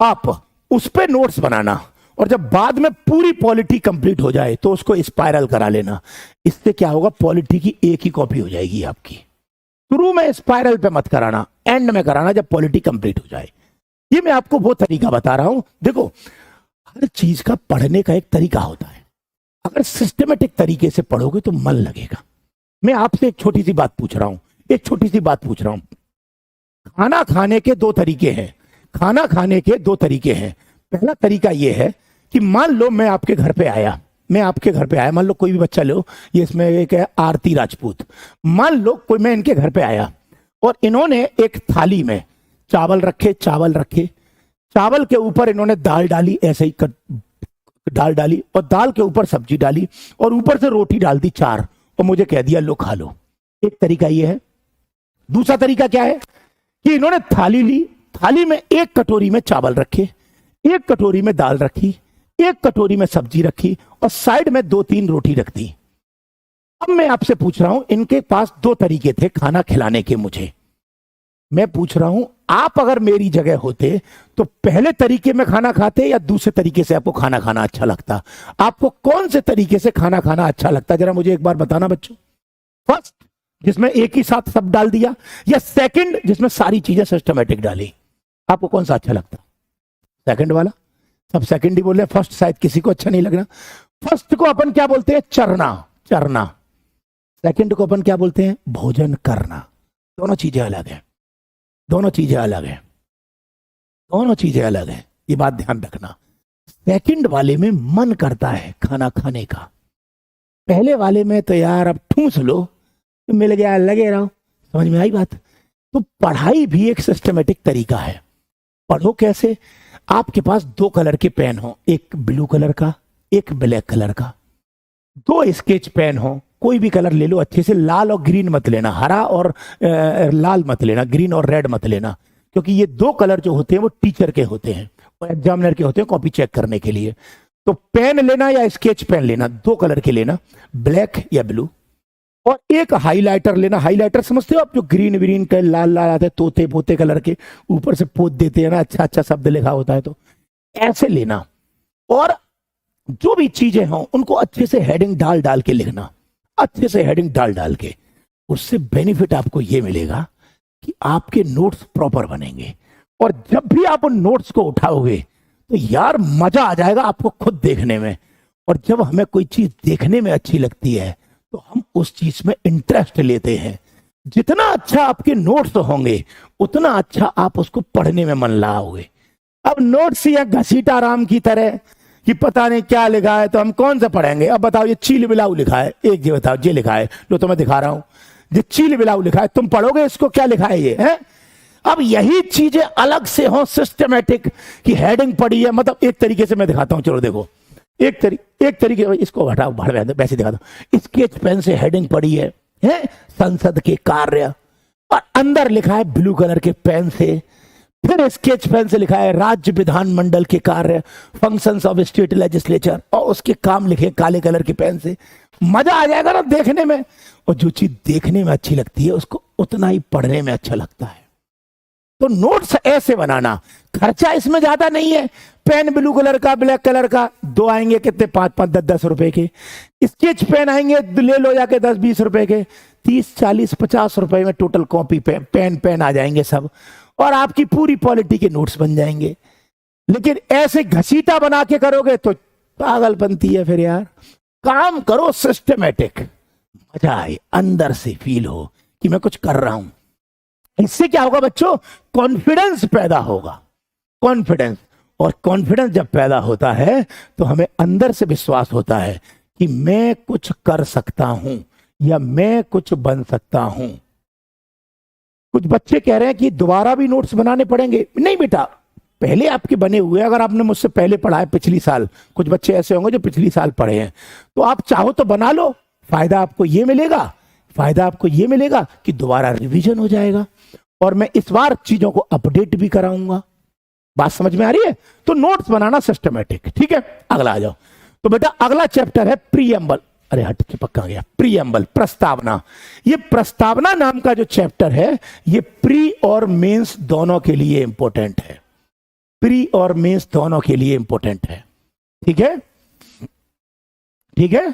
आप उस पे नोट्स बनाना, और जब बाद में पूरी पॉलिटी कंप्लीट हो जाए तो उसको स्पाइरल करा लेना। इससे क्या होगा, पॉलिटी की एक ही कॉपी हो जाएगी आपकी। शुरू में स्पाइरल पे मत कराना, एंड में कराना जब पॉलिटी कंप्लीट हो जाए। ये मैं आपको वो तरीका बता रहा हूं। देखो हर चीज का पढ़ने का एक तरीका होता है, अगर सिस्टमेटिक तरीके से पढ़ोगे तो मन लगेगा। मैं आपसे एक छोटी सी बात पूछ रहा हूं, एक छोटी सी बात पूछ रहा हूं। खाना खाने के दो तरीके हैं, खाना खाने के दो तरीके हैं। पहला तरीका यह है कि मान लो मैं आपके घर पे आया, मान लो कोई भी बच्चा लो, ये इसमें एक है आरती राजपूत, मान लो कोई, मैं इनके घर पे आया और इन्होंने एक थाली में चावल रखे, चावल के ऊपर इन्होंने दाल डाली, ऐसे ही दाल डाली, और दाल के ऊपर सब्जी डाली, और ऊपर से रोटी डाल दी 4, और मुझे कह दिया लो खा लो। एक तरीका ये है। दूसरा तरीका क्या है कि इन्होंने थाली ली, थाली में एक कटोरी में चावल रखे, एक कटोरी में दाल रखी, एक कटोरी में सब्जी रखी, और साइड में 2-3 रोटी रख दी। अब मैं आपसे पूछ रहा हूं, इनके पास 2 तरीके थे खाना खिलाने के मुझे। मैं पूछ रहा हूं आप अगर मेरी जगह होते तो पहले तरीके में खाना खाते या दूसरे तरीके से आपको खाना खाना अच्छा लगता? आपको कौन से तरीके से खाना खाना अच्छा लगता, जरा मुझे एक बार बताना बच्चों। फर्स्ट जिसमें एक ही साथ सब डाल दिया, या सेकंड जिसमें सारी चीजें सिस्टमेटिक डाली? आपको कौन सा अच्छा लगता? सेकंड वाला। सब सेकंड ही बोल रहे हैं, फर्स्ट शायद किसी को अच्छा नहीं लग रहा। फर्स्ट को अपन क्या बोलते हैं? चरना। सेकंड को अपन क्या बोलते हैं? भोजन करना। दोनों चीजें अलग है, दोनों चीजें अलग है, दोनों चीजें अलग है, ये बात ध्यान रखना। सेकंड वाले में मन करता है खाना खाने का, पहले वाले में तो यार अब ठूस लो, मिल गया लगे रहो। समझ में आई बात? तो पढ़ाई भी एक सिस्टमेटिक तरीका है। पढ़ो कैसे? आपके पास 2 कलर के पेन हो, एक ब्लू कलर का, एक ब्लैक कलर का। 2 स्केच पेन हो, कोई भी कलर ले लो अच्छे से, लाल और ग्रीन मत लेना, हरा और लाल मत लेना, ग्रीन और रेड मत लेना, क्योंकि ये 2 कलर जो होते हैं वो टीचर के होते हैं और एग्जामिनर के होते हैं कॉपी चेक करने के लिए। तो पेन लेना या स्केच पेन लेना, 2 कलर के लेना, ब्लैक या ब्लू। और एक हाइलाइटर लेना। हाइलाइटर समझते हो आप, जो ग्रीन ग्रीन के लाल लाल आते हैं, तोते पोते कलर के, ऊपर से पोत देते हैं ना, अच्छा अच्छा शब्द लिखा होता है, तो ऐसे लेना। और जो भी चीजें हों उनको अच्छे से हेडिंग डाल डाल के लिखना, अच्छे से हेडिंग डाल डाल के। उससे बेनिफिट आपको यह मिलेगा कि आपके नोट्स प्रॉपर बनेंगे, और जब भी आप उन नोट्स को उठाओगे तो यार मजा आ जाएगा आपको खुद देखने में। और जब हमें कोई चीज देखने में अच्छी लगती है तो हम उस चीज में इंटरेस्ट लेते हैं। जितना अच्छा आपके नोट्स होंगे उतना अच्छा आप उसको पढ़ने में मन लगाओगे। अब नोट्स या घसीटा राम की तरह कि पता नहीं क्या लिखा है तो हम कौन सा पढ़ेंगे। अब बताओ, ये चील बिलाऊ लिखा है, एक जी बताओ ये लिखा है, लो तो मैं दिखा रहा हूं, ये चील बिलाऊ लिखा है, तुम पढ़ोगे इसको क्या लिखा है ये है? अब यही चीजें अलग से हो सिस्टमेटिक कि हेडिंग पड़ी है, मतलब एक तरीके से मैं दिखाता हूं, चलो देखो, एक तरीके इसको हटाओ, वैसे दिखा दो। स्केच पेन से हेडिंग पड़ी है, है संसद के कार्य, और अंदर लिखा है ब्लू कलर के पेन से, फिर स्केच पेन से लिखा है राज्य विधानमंडल के कार्य, फंक्शंस ऑफ स्टेट लेजिस्लेचर, और उसके काम लिखे काले कलर के पेन से। मजा आ जाएगा ना देखने में, और जो चीज देखने में अच्छी लगती है उसको उतना ही पढ़ने में अच्छा लगता है। तो नोट्स ऐसे बनाना, खर्चा इसमें ज्यादा नहीं है। पेन ब्लू कलर का, ब्लैक कलर का, दो आएंगे कितने, 5-5, 10-10 रुपए के। स्केच पेन आएंगे, ले लो जाके 10-20 रुपए के, 30-40-50 रुपए में टोटल कॉपी पेन आ जाएंगे सब, और आपकी पूरी पॉलिटी के नोट्स बन जाएंगे। लेकिन ऐसे घसीटा बना के करोगे तो पागलपंती है फिर यार। काम करो सिस्टमेटिक, मजा आए, अंदर से फील हो कि मैं कुछ कर रहा हूं। इससे क्या होगा बच्चों, कॉन्फिडेंस पैदा होगा, कॉन्फिडेंस। और कॉन्फिडेंस जब पैदा होता है तो हमें अंदर से विश्वास होता है कि मैं कुछ कर सकता हूं या मैं कुछ बन सकता हूं। कुछ बच्चे कह रहे हैं कि दोबारा भी नोट्स बनाने पड़ेंगे। नहीं बेटा, पहले आपके बने हुए, अगर आपने मुझसे पहले पढ़ा है पिछली साल, कुछ बच्चे ऐसे होंगे जो पिछली साल पढ़े हैं, तो आप चाहो तो बना लो। फायदा आपको ये मिलेगा, फायदा आपको ये मिलेगा कि दोबारा रिवीजन हो जाएगा, और मैं इस बार चीजों को अपडेट भी कराऊंगा। बात समझ में आ रही है? तो नोट्स बनाना सिस्टमेटिक, ठीक है। अगला आ जाओ। तो बेटा अगला चैप्टर है प्रीएम्बल। अरे हट के पक्का गया, प्रीएम्बल, प्रस्तावना। ये प्रस्तावना नाम का जो चैप्टर है, ये प्री और मेंस दोनों के लिए इंपॉर्टेंट है। प्री और मेंस दोनों के लिए इंपॉर्टेंट है, ठीक है, ठीक है,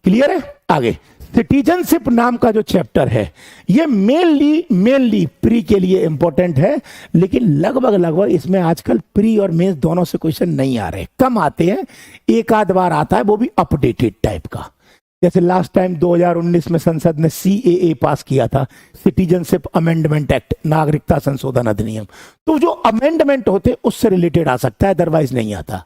क्लियर है। आगे सिटीजनशिप नाम का जो चैप्टर है, ये मेनली प्री के लिए इंपॉर्टेंट है, लेकिन लगभग इसमें आजकल प्री और मेंस दोनों से क्वेश्चन नहीं आ रहे, कम आते हैं, एक आध बार आता है, वो भी अपडेटेड टाइप का। जैसे लास्ट टाइम 2019 में संसद ने CAA पास किया था, सिटीजनशिप अमेंडमेंट एक्ट, नागरिकता संशोधन अधिनियम। तो जो अमेंडमेंट होते उससे रिलेटेड आ सकता है, अदरवाइज नहीं आता।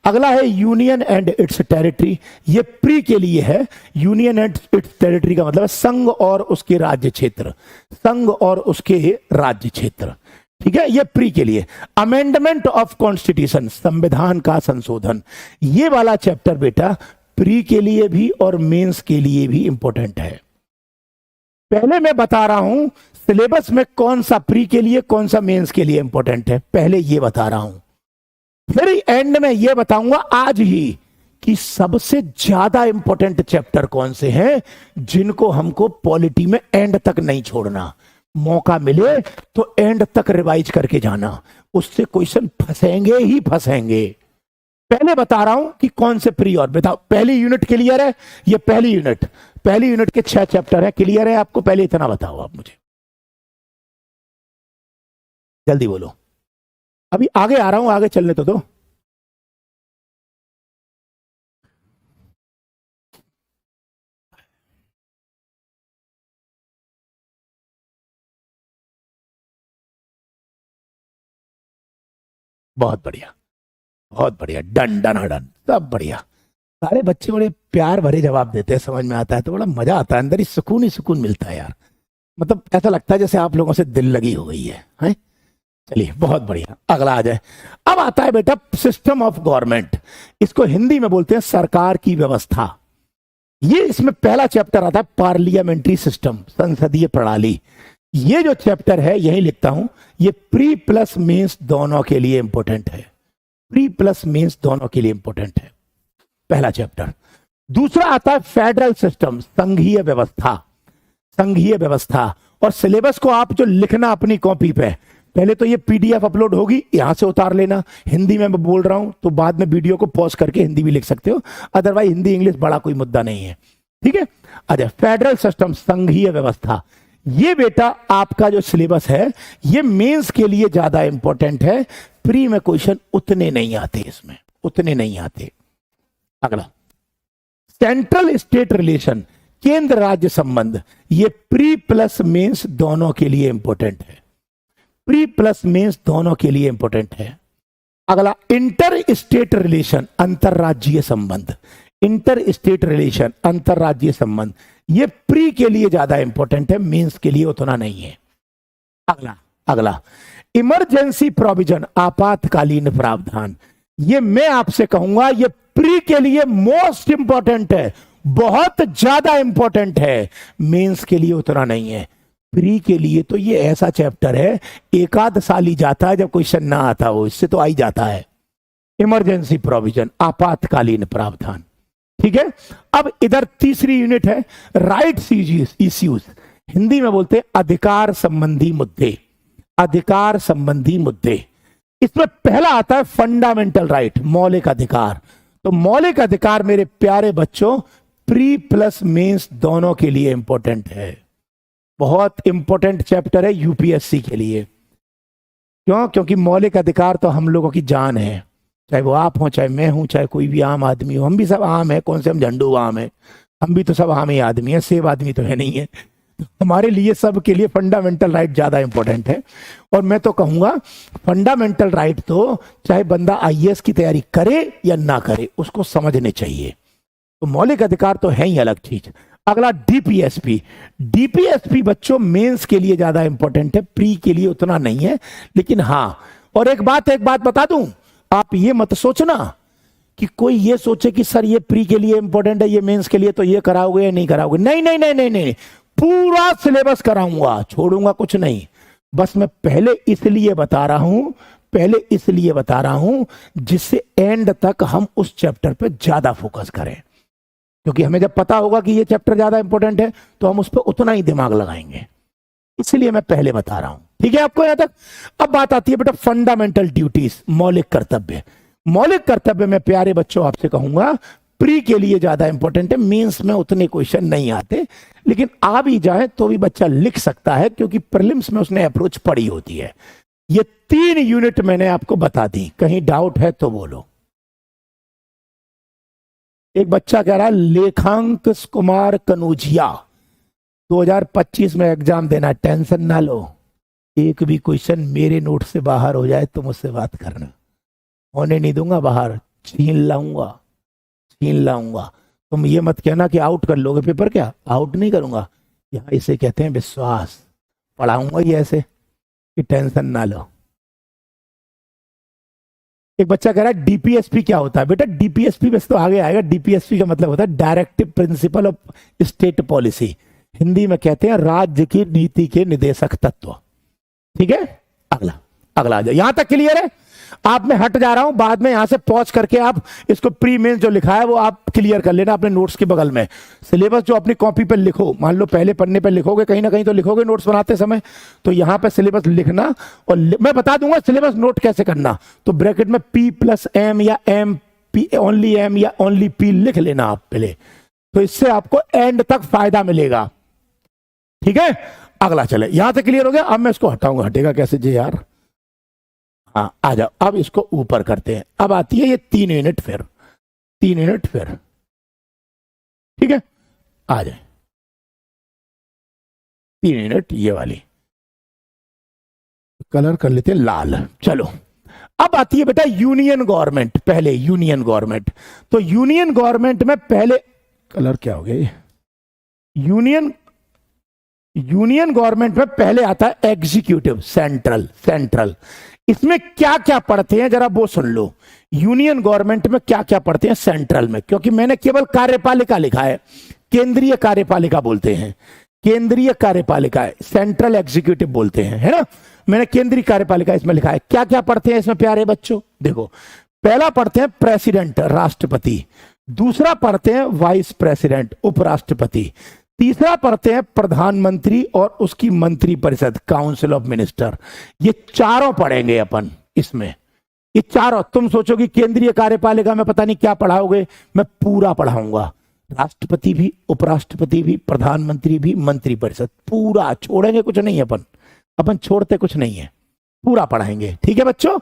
अगला है यूनियन एंड इट्स टेरिटरी। ये प्री के लिए है। यूनियन एंड इट्स टेरिटरी का मतलब संघ और उसके राज्य क्षेत्र, संघ और उसके राज्य क्षेत्र, ठीक है, ये प्री के लिए। अमेंडमेंट ऑफ कॉन्स्टिट्यूशन, संविधान का संशोधन, ये वाला चैप्टर बेटा प्री के लिए भी और मेंस के लिए भी इंपॉर्टेंट है। पहले मैं बता रहा हूं सिलेबस में कौन सा प्री के लिए कौन सा मेंस के लिए इंपॉर्टेंट है, पहले ये बता रहा हूं। फिर एंड में ये बताऊंगा आज ही कि सबसे ज्यादा इंपॉर्टेंट चैप्टर कौन से हैं, जिनको हमको पॉलिटी में एंड तक नहीं छोड़ना। मौका मिले तो एंड तक रिवाइज करके जाना, उससे क्वेश्चन फंसेंगे ही फंसेंगे। पहले बता रहा हूं कि कौन से प्री और, बताओ पहली यूनिट क्लियर है? ये पहली यूनिट के 6 चैप्टर है, क्लियर है आपको? पहले इतना बताओ आप मुझे, जल्दी बोलो। अभी आगे आ रहा हूं, आगे चलने तो दो। बहुत बढ़िया, बहुत बढ़िया, डन डन डन, सब बढ़िया। सारे बच्चे बड़े प्यार भरे जवाब देते हैं, समझ में आता है तो बड़ा मजा आता है, अंदर ही सुकून मिलता है यार। मतलब ऐसा लगता है जैसे आप लोगों से दिल लगी हो गई है? चलिए बहुत बढ़िया, अगला आ जाए। अब आता है बेटा सिस्टम ऑफ गवर्नमेंट, इसको हिंदी में बोलते हैं सरकार की व्यवस्था। ये इसमें पहला चैप्टर आता है पार्लियामेंट्री सिस्टम, संसदीय प्रणाली। ये जो चैप्टर है यही लिखता हूं, ये प्री प्लस मेंस दोनों के लिए इंपॉर्टेंट है, प्री प्लस मेंस दोनों के लिए इंपॉर्टेंट है, पहला चैप्टर। दूसरा आता है फेडरल सिस्टम, संघीय व्यवस्था, संघीय व्यवस्था। और सिलेबस को आप जो लिखना अपनी कॉपी पे, पहले तो ये PDF अपलोड होगी, यहां से उतार लेना। हिंदी में मैं बोल रहा हूं तो बाद में वीडियो को पॉज करके हिंदी भी लिख सकते हो, अदरवाइज हिंदी इंग्लिश बड़ा कोई मुद्दा नहीं है, ठीक है। अच्छा, फेडरल सिस्टम, संघीय व्यवस्था, ये बेटा आपका जो सिलेबस है ये मेंस के लिए ज्यादा इंपॉर्टेंट है, प्री में क्वेश्चन उतने नहीं आते, इसमें उतने नहीं आते। अगला सेंट्रल स्टेट रिलेशन, केंद्र राज्य संबंध, ये प्री प्लस मेंस दोनों के लिए इंपॉर्टेंट है, प्री प्लस मेंस दोनों के लिए इंपॉर्टेंट है। अगला इंटर स्टेट रिलेशन, अंतरराज्यीय संबंध, इंटर स्टेट रिलेशन, अंतरराज्यीय संबंध, ये प्री के लिए ज्यादा इंपॉर्टेंट है, मेंस के लिए उतना नहीं है। अगला इमरजेंसी प्रोविजन, आपातकालीन प्रावधान, ये मैं आपसे कहूंगा ये प्री के लिए मोस्ट इंपॉर्टेंट है, बहुत ज्यादा इंपॉर्टेंट है, मेंस के लिए उतना नहीं है। प्री के लिए तो ये ऐसा चैप्टर है, एक आध साल ही जाता है जब क्वेश्चन ना आता हो, इससे तो आ ही जाता है। इमरजेंसी प्रोविजन, आपातकालीन प्रावधान, ठीक है। अब इधर तीसरी यूनिट है राइट्स इश्यूज, हिंदी में बोलते हैं अधिकार संबंधी मुद्दे, अधिकार संबंधी मुद्दे। इसमें पहला आता है फंडामेंटल राइट, मौलिक अधिकार। तो मौलिक अधिकार मेरे प्यारे बच्चों प्री प्लस मेंस दोनों के लिए इंपॉर्टेंट है, बहुत इंपॉर्टेंट चैप्टर है यूपीएससी के लिए। क्यों? क्योंकि मौलिक अधिकार तो हम लोगों की जान है, चाहे वो आप हो, चाहे मैं हूं, चाहे कोई भी आम आदमी हो। हम भी सब आम है, कौन से हम झंडू आम है, हम भी तो सब आम ही आदमी है, सेब आदमी तो है नहीं है। हमारे लिए सब के लिए फंडामेंटल राइट ज्यादा इंपॉर्टेंट है। और मैं तो कहूंगा फंडामेंटल राइट तो चाहे बंदा आईएएस की तैयारी करे या ना करे, उसको समझने चाहिए। तो मौलिक अधिकार तो है ही अलग चीज। अगला डीपीएसपी, डीपीएसपी बच्चों मेंस के लिए ज्यादा इंपॉर्टेंट है, प्री के लिए उतना नहीं है। लेकिन हाँ, और एक बात बता दूं, आप ये मत सोचना कि कोई ये सोचे कि सर ये प्री के लिए इंपॉर्टेंट है, ये मेंस के लिए तो ये कराओगे या नहीं कराओगे। नहीं नहीं नहीं नहीं नहीं, पूरा सिलेबस कराऊंगा, छोड़ूंगा कुछ नहीं। बस मैं पहले इसलिए बता रहा हूं जिससे एंड तक हम उस चैप्टर पे ज्यादा फोकस करें, क्योंकि हमें जब पता होगा कि ये चैप्टर ज्यादा इंपॉर्टेंट है तो हम उस पर उतना ही दिमाग लगाएंगे, इसलिए मैं पहले बता रहा हूं। ठीक है आपको यहां तक? अब बात आती है बेटा फंडामेंटल ड्यूटीज, मौलिक कर्तव्य। मौलिक कर्तव्य में प्यारे बच्चों आपसे कहूंगा प्री के लिए ज्यादा इंपॉर्टेंट है, मेंस में उतने क्वेश्चन नहीं आते, लेकिन आ भी जाए तो भी बच्चा लिख सकता है, क्योंकि प्रीलिम्स में उसने अप्रोच पढ़ी होती है। ये 3 यूनिट मैंने आपको बता दी, कहीं डाउट है तो बोलो। एक बच्चा कह रहा है लेखांक कुमार कनूजिया 2025 में एग्जाम देना, टेंशन ना लो, एक भी क्वेश्चन मेरे नोट से बाहर हो जाए तो मुझसे बात करना, होने नहीं दूंगा बाहर, छीन लाऊंगा। तुम ये मत कहना कि आउट कर लोगे पेपर, क्या आउट नहीं करूंगा, यहाँ इसे कहते हैं विश्वास। पढ़ाऊंगा ही ऐसे कि टेंशन ना लो। एक बच्चा कह रहा है डीपीएसपी क्या होता है? बेटा डीपीएसपी बस तो आगे आएगा। डीपीएसपी का मतलब होता है directive principle of state policy, Hindi में कहते हैं राज्य की नीति के निदेशक तत्व। ठीक है, अगला आ जाओ। यहां तक क्लियर है? आप मैं हट जा रहा हूं, बाद में यहां से पॉज करके आप इसको प्री मेंस जो लिखा है वो आप क्लियर कर लेना अपने नोट्स के बगल में। सिलेबस जो अपनी कॉपी पर लिखो, मान लो पहले पन्ने पर लिखोगे, कहीं ना कहीं तो लिखोगे नोट्स बनाते समय, तो यहां पे सिलेबस लिखना, और मैं बता दूंगा सिलेबस नोट कैसे करना। तो ब्रैकेट में P+M या MP, ओनली M या ओनली P लिख लेना आप पहले, तो इससे आपको एंड तक फायदा मिलेगा। ठीक है, अगला चले। यहां तक क्लियर हो गया? अब मैं इसको हटाऊंगा, हटेगा कैसे जी यार? हाँ आ जाओ, अब इसको ऊपर करते हैं। अब आती है ये 3 यूनिट फिर, ठीक है, आ जाए 3 यूनिट ये वाली, कलर कर लेते हैं लाल। चलो अब आती है बेटा यूनियन गवर्नमेंट। पहले यूनियन गवर्नमेंट, तो यूनियन गवर्नमेंट में पहले कलर क्या हो गया, यूनियन गवर्नमेंट में पहले आता है एग्जीक्यूटिव, सेंट्रल। इसमें क्या क्या पढ़ते हैं जरा वो सुन लो। यूनियन गवर्नमेंट में क्या क्या पढ़ते हैं सेंट्रल में, क्योंकि मैंने केवल कार्यपालिका लिखा है, केंद्रीय कार्यपालिका बोलते हैं, केंद्रीय कार्यपालिका है, सेंट्रल एग्जीक्यूटिव बोलते हैं, है ना। मैंने केंद्रीय कार्यपालिका इसमें लिखा है। क्या क्या पढ़ते हैं इसमें प्यारे बच्चों? देखो, पहला पढ़ते हैं प्रेसिडेंट, राष्ट्रपति। दूसरा पढ़ते हैं वाइस प्रेसिडेंट, उपराष्ट्रपति। तीसरा पढ़ते हैं प्रधानमंत्री और उसकी मंत्री परिषद, काउंसिल ऑफ मिनिस्टर। ये चारों पढ़ेंगे अपन इसमें, ये चारों। तुम सोचोगे केंद्रीय कार्यपालिका में पता नहीं क्या पढ़ाओगे, मैं पूरा पढ़ाऊंगा, राष्ट्रपति भी, उपराष्ट्रपति भी, प्रधानमंत्री भी, मंत्री परिषद, पूरा छोड़ेंगे कुछ नहीं। अपन छोड़ते कुछ नहीं है, पूरा पढ़ाएंगे। ठीक है बच्चों।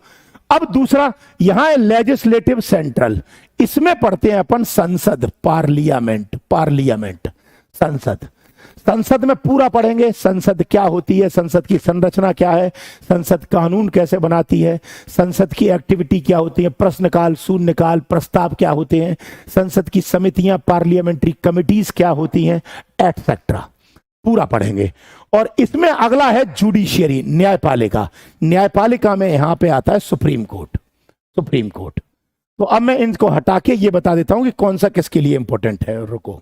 अब दूसरा यहां है लेजिस्लेटिव सेंट्रल, इसमें पढ़ते हैं अपन संसद, पार्लियामेंट, संसद में पूरा पढ़ेंगे। संसद क्या होती है, संसद की संरचना क्या है, संसद कानून कैसे बनाती है, संसद की एक्टिविटी क्या होती है, प्रश्नकाल, शून्यकाल, प्रस्ताव क्या होते हैं, संसद की समितियां, पार्लियामेंट्री कमिटीज क्या होती हैं, एटसेट्रा, पूरा पढ़ेंगे। और इसमें अगला है जुडिशियरी, न्यायपालिका में यहां पे आता है सुप्रीम कोर्ट। तो अब मैं इनको हटा के ये बता देता हूं कि कौन सा किसके लिए इंपॉर्टेंट है। रुको,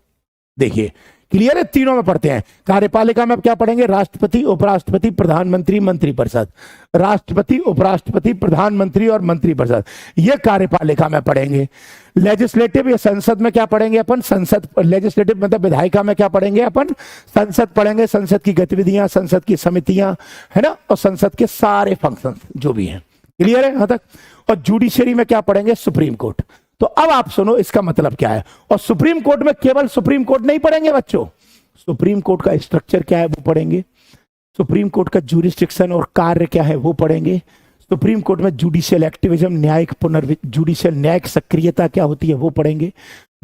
देखिए क्लियर है, तीनों में पढ़ते हैं। कार्यपालिका में क्या पढ़ेंगे? राष्ट्रपति, उपराष्ट्रपति, प्रधानमंत्री, मंत्रिपरिषद। राष्ट्रपति, उपराष्ट्रपति, प्रधानमंत्री और मंत्रिपरिषद, ये कार्यपालिका में पढ़ेंगे। लेजिस्लेटिव या संसद में क्या पढ़ेंगे अपन? संसद। लेजिस्लेटिव मतलब विधायिका में क्या पढ़ेंगे अपन? संसद पढ़ेंगे। संसद की गतिविधियां, संसद की समितियां, है ना, और संसद के सारे फंक्शन जो भी हैं। क्लियर है यहां तक? और जुडिशरी में क्या पढ़ेंगे? Supreme court. तो अब आप सुनो इसका मतलब क्या है। और सुप्रीम कोर्ट में केवल सुप्रीम कोर्ट नहीं पढ़ेंगे बच्चों, सुप्रीम कोर्ट का स्ट्रक्चर क्या है वो पढ़ेंगे, सुप्रीम कोर्ट का जुरिस्डिक्शन और कार्य क्या है वो पढ़ेंगे, सुप्रीम कोर्ट में जुडिशियल एक्टिविज्म, जुडिशियल न्यायिक सक्रियता क्या होती है वो पढ़ेंगे,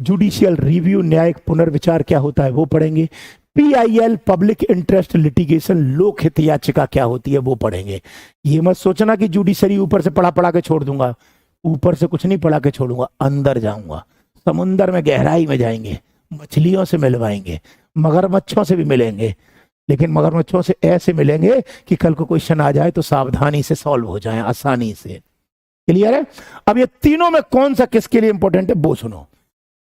जुडिशियल रिव्यू, न्यायिक पुनर्विचार क्या होता है वो पढ़ेंगे, PIL पब्लिक इंटरेस्ट लिटिगेशन, लोकहित याचिका क्या होती है वो पढ़ेंगे। ये मत सोचना कि जुडिशरी ऊपर से पढ़ा पढ़ा के छोड़ दूंगा, ऊपर से कुछ नहीं पढ़ा के छोड़ूंगा, अंदर जाऊंगा, समुंदर में गहराई में जाएंगे, मछलियों से मिलवाएंगे, मगरमच्छों से भी मिलेंगे, लेकिन मगरमच्छों से ऐसे मिलेंगे कि कल को क्वेश्चन आ जाए तो सावधानी से सॉल्व हो जाए, आसानी से। क्लियर है? अब ये तीनों में कौन सा किसके लिए इंपॉर्टेंट है वो सुनो।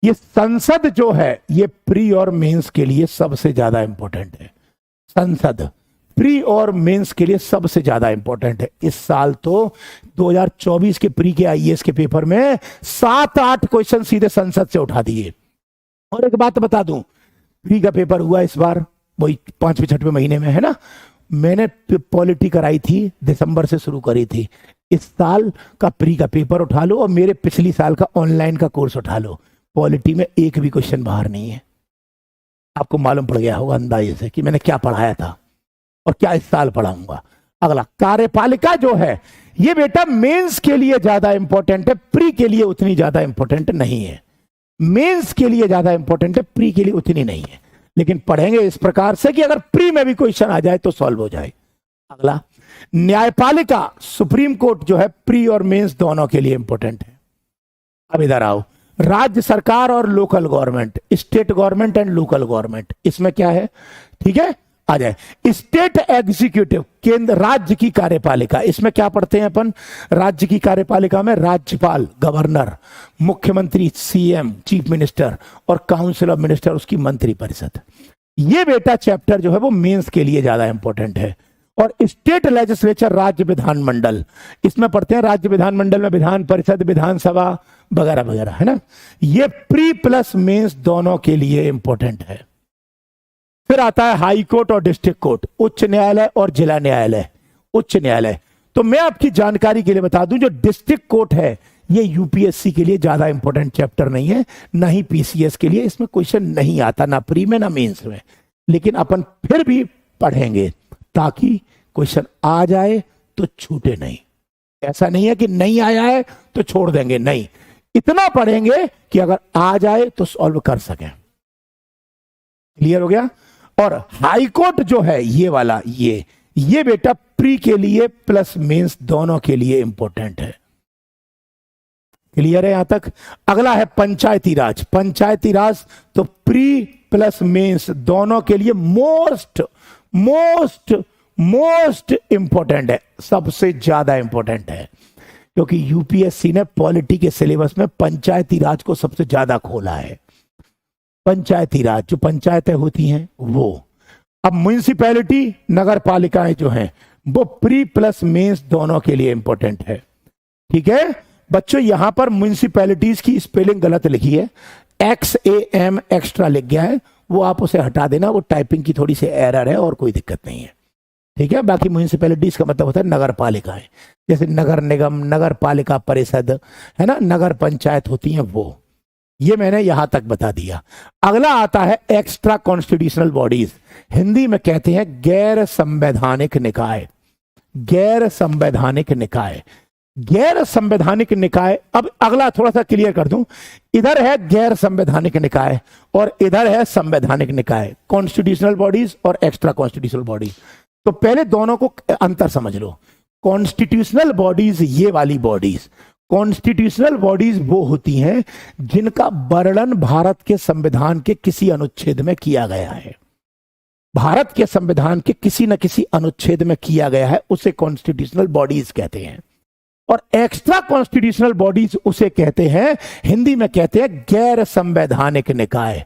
ये संसद जो है ये प्री और मेंस के लिए सबसे ज्यादा इंपॉर्टेंट है। संसद प्री और मेंस के लिए सबसे ज्यादा इंपॉर्टेंट है। इस साल तो 2024 के प्री के IAS के पेपर में 7-8 क्वेश्चन सीधे संसद से उठा दिए। और एक बात बता दूं, प्री का पेपर हुआ इस बार वही 5वें-6वें महीने में, है ना। मैंने पॉलिटी कराई थी, दिसंबर से शुरू करी थी। इस साल का प्री का पेपर उठा लो और मेरे पिछली साल का ऑनलाइन का कोर्स उठा लो, पॉलिटी में एक भी क्वेश्चन बाहर नहीं है। आपको मालूम पड़ गया होगा अंदाजे से कि मैंने क्या पढ़ाया था और क्या इस साल पढ़ाऊंगा। अगला कार्यपालिका जो है ये बेटा मेंस के लिए ज्यादा इंपॉर्टेंट है, प्री के लिए उतनी ज्यादा इंपॉर्टेंट नहीं है। मेंस के लिए ज्यादा इंपॉर्टेंट है, प्री के लिए उतनी नहीं है, लेकिन पढ़ेंगे इस प्रकार से कि अगर प्री में भी क्वेश्चन आ जाए तो सॉल्व हो जाए। अगला न्यायपालिका, सुप्रीम कोर्ट जो है प्री और मेंस दोनों के लिए इंपॉर्टेंट है। अब इधर आओ, राज्य सरकार और local government, state government and local government, इसमें क्या है? ठीक है, आ जाए। स्टेट एग्जीक्यूटिव, केंद्र राज्य की कार्यपालिका, इसमें क्या पढ़ते हैं अपन? राज्य की कार्यपालिका में राज्यपाल, गवर्नर, मुख्यमंत्री CM चीफ मिनिस्टर और काउंसिल ऑफ मिनिस्टर उसकी मंत्रिपरिषद। ये बेटा चैप्टर जो है वो मेंस के लिए ज्यादा इंपॉर्टेंट है। और स्टेट लेजिस्लेचर, राज्य विधानमंडल, इसमें पढ़ते हैं राज्य विधानमंडल में विधान परिषद, विधानसभा वगैरह वगैरह, है ना। ये प्री प्लस मेंस दोनों के लिए इंपॉर्टेंट है। फिर आता है हाई कोर्ट और डिस्ट्रिक्ट कोर्ट, उच्च न्यायालय और जिला न्यायालय। उच्च न्यायालय तो मैं आपकी जानकारी के लिए बता दूं, जो डिस्ट्रिक्ट कोर्ट है ये UPSC के लिए ज्यादा इंपॉर्टेंट चैप्टर नहीं है, ना ही PCS के लिए। इसमें क्वेश्चन नहीं आता, ना प्री में ना मेंस में, लेकिन अपन फिर भी पढ़ेंगे ताकि क्वेश्चन आ जाए तो छूटे नहीं। ऐसा नहीं है कि नहीं आया है तो छोड़ देंगे, नहीं, इतना पढ़ेंगे कि अगर आ जाए तो सॉल्व कर सकें। क्लियर हो गया? और हाई कोर्ट जो है ये वाला, ये बेटा प्री के लिए प्लस मेंस दोनों के लिए इंपॉर्टेंट है। क्लियर है यहां तक? अगला है पंचायती राज। पंचायती राज तो प्री प्लस मेंस दोनों के लिए मोस्ट मोस्ट मोस्ट इंपॉर्टेंट है, सबसे ज्यादा इंपॉर्टेंट है, क्योंकि UPSC ने पॉलिटी के सिलेबस में पंचायती राज को सबसे ज्यादा खोला है। पंचायती राज जो पंचायतें होती हैं वो, अब म्युनिसिपैलिटी, नगर पालिकाएं जो हैं वो प्री प्लस मेंस दोनों के लिए इंपॉर्टेंट है। ठीक है बच्चों, यहां पर म्युनिसिपैलिटीज की स्पेलिंग गलत लिखी है, XAM एक्स्ट्रा लिख गया है, वो आप उसे हटा देना, वो टाइपिंग की थोड़ी सी एरर है और कोई दिक्कत नहीं है। ठीक है, बाकी म्युनिसिपैलिटीज का मतलब होता है नगर पालिकाएं, जैसे नगर निगम, नगर पालिका परिषद, है ना, नगर पंचायत होती हैं वो। ये मैंने यहां तक बता दिया। अगला आता है एक्स्ट्रा कॉन्स्टिट्यूशनल बॉडीज, हिंदी में कहते हैं गैर संवैधानिक निकाय। गैर संवैधानिक निकाय, गैर संवैधानिक निकाय। अब अगला थोड़ा सा क्लियर कर दूं, इधर है गैर संवैधानिक निकाय और इधर है संवैधानिक निकाय, कॉन्स्टिट्यूशनल बॉडीज और एक्स्ट्रा कॉन्स्टिट्यूशनल बॉडीज। तो पहले दोनों को अंतर समझ लो। कॉन्स्टिट्यूशनल बॉडीज, ये वाली बॉडीज, कॉन्स्टिट्यूशनल बॉडीज वो होती हैं जिनका वर्णन भारत के संविधान के किसी अनुच्छेद में किया गया है, भारत के संविधान के किसी न किसी अनुच्छेद में किया गया है, उसे कॉन्स्टिट्यूशनल बॉडीज कहते हैं। और एक्स्ट्रा कॉन्स्टिट्यूशनल बॉडीज उसे कहते हैं, हिंदी में कहते हैं गैर संवैधानिक निकाय।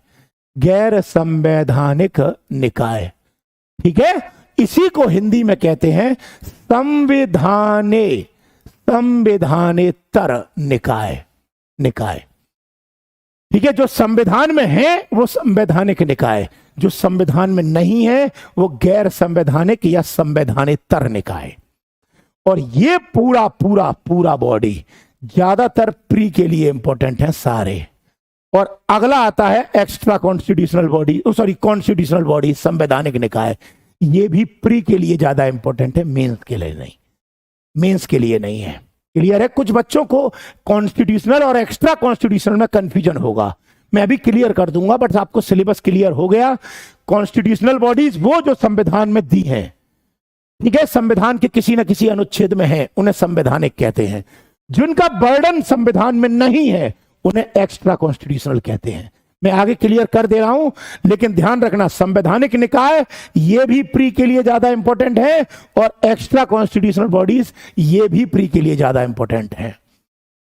गैर संवैधानिक निकाय। ठीक है, इसी को हिंदी में कहते हैं संविधानेतर निकाय। निकाय, ठीक है, जो संविधान में है वो संवैधानिक निकाय, जो संविधान में नहीं है वो गैर संवैधानिक या संवैधानेतर निकाय। और ये पूरा पूरा पूरा बॉडी ज्यादातर प्री के लिए इंपॉर्टेंट है सारे। और अगला आता है extra constitutional body, sorry constitutional body, संवैधानिक निकाय। ये भी प्री के लिए ज्यादा इंपॉर्टेंट है, मेंस के लिए नहीं, मेंस के लिए नहीं है। क्लियर है? कुछ बच्चों को कॉन्स्टिट्यूशनल और एक्स्ट्रा कॉन्स्टिट्यूशनल में कंफ्यूजन होगा, मैं अभी क्लियर कर दूंगा, बट आपको सिलेबस क्लियर हो गया। कॉन्स्टिट्यूशनल बॉडीज वो जो संविधान में दी हैं, ठीक है, संविधान के किसी न किसी अनुच्छेद में है, उन्हें संवैधानिक कहते हैं। जिनका बर्डन संविधान में नहीं है उन्हें एक्स्ट्रा कॉन्स्टिट्यूशनल कहते हैं। मैं आगे क्लियर कर दे रहा हूं, लेकिन ध्यान रखना संवैधानिक निकाय ये भी प्री के लिए ज्यादा इंपॉर्टेंट है और एक्स्ट्रा कॉन्स्टिट्यूशनल बॉडीज ये भी प्री के लिए ज्यादा इंपॉर्टेंट है।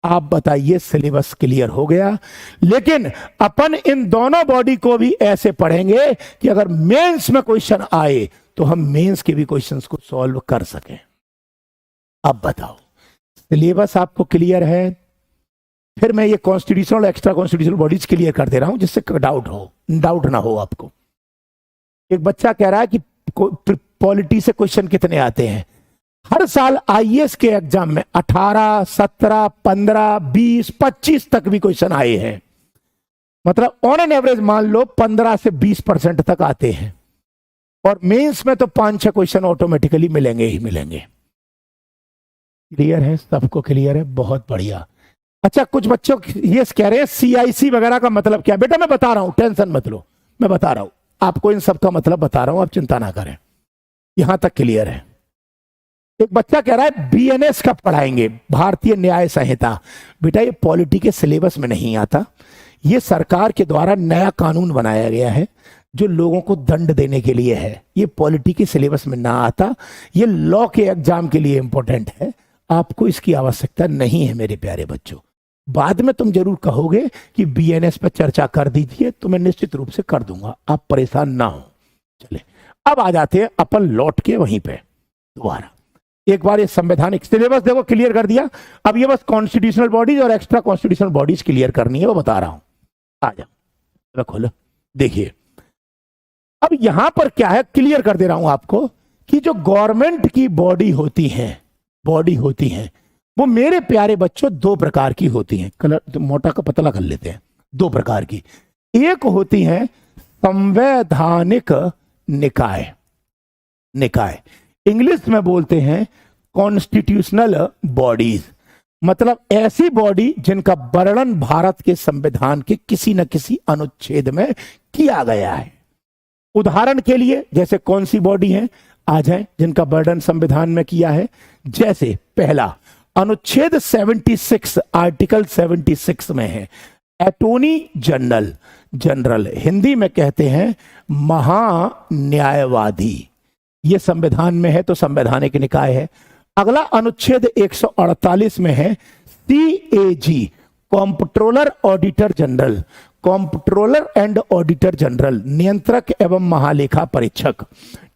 आप बताइए सिलेबस क्लियर हो गया? लेकिन अपन इन दोनों बॉडी को भी ऐसे पढ़ेंगे कि अगर मेंस में क्वेश्चन आए तो हम मेंस के भी क्वेश्चंस को सॉल्व कर सकें। अब बताओ सिलेबस आपको क्लियर है? फिर मैं ये constitutional extra constitutional bodies clear कर दे रहा हूं जिससे डाउट ना हो आपको। एक बच्चा कह रहा है कि पॉलिटी से क्वेश्चन कितने आते हैं? हर साल आईएएस के एग्जाम में 18, 17, 15, 20, 25 तक भी क्वेश्चन आए हैं। मतलब ऑन एन एवरेज मान लो 15 से 20% तक आते हैं, और मेंस में तो 5-6 क्वेश्चन ऑटोमेटिकली मिलेंगे ही मिलेंगे। क्लियर है? सबको क्लियर है? बहुत बढ़िया। अच्छा, कुछ बच्चों ये कह रहे हैं सीआईसी वगैरह का मतलब क्या? बेटा मैं बता रहा हूं, टेंशन मत लो, मैं बता रहा हूं आपको, इन सब का मतलब बता रहा हूं, आप चिंता ना करें, यहां तक क्लियर है। एक बच्चा कह रहा है बीएनएस कब पढ़ाएंगे, भारतीय न्याय संहिता। बेटा ये पॉलिटी के सिलेबस में नहीं आता, ये सरकार के द्वारा नया कानून बनाया गया है जो लोगों को दंड देने के लिए है। ये पॉलिटी के सिलेबस में ना आता, ये लॉ के एग्जाम के लिए इंपॉर्टेंट है। आपको इसकी आवश्यकता नहीं है मेरे प्यारे बच्चों। बाद में तुम जरूर कहोगे कि बीएनएस पर चर्चा कर दीजिए, तो मैं निश्चित रूप से कर दूंगा, आप परेशान ना हो। चले अब आ जाते हैं अपन लौट के वहीं पे दोबारा। एक बार ये संवैधानिक सिलेबस देखो क्लियर कर दिया, अब ये बस कॉन्स्टिट्यूशनल बॉडीज और एक्स्ट्रा कॉन्स्टिट्यूशनल बॉडीज क्लियर करनी है, वो बता रहा हूं। आ जाओ, खोलो, देखिए अब यहां पर क्या है, क्लियर कर दे रहा हूं आपको कि जो गवर्नमेंट की बॉडी होती है वो मेरे प्यारे बच्चों दो प्रकार की होती हैं। कलर तो मोटा का पतला कर लेते हैं। दो प्रकार की, एक होती है संवैधानिक निकाय, इंग्लिश में बोलते हैं कॉन्स्टिट्यूशनल बॉडीज। मतलब ऐसी बॉडी जिनका वर्णन भारत के संविधान के किसी न किसी अनुच्छेद में किया गया है। उदाहरण के लिए जैसे कौन सी बॉडी है, आ जाए जिनका वर्णन संविधान में किया है। जैसे पहला अनुच्छेद 76 आर्टिकल 76 में है अटॉर्नी जनरल, हिंदी में कहते हैं महान्यायवादी। ये संविधान में है तो संवैधानिक निकाय है। अगला अनुच्छेद 148 में है CAG, comptroller and auditor general, नियंत्रक एवं महालेखा परीक्षक।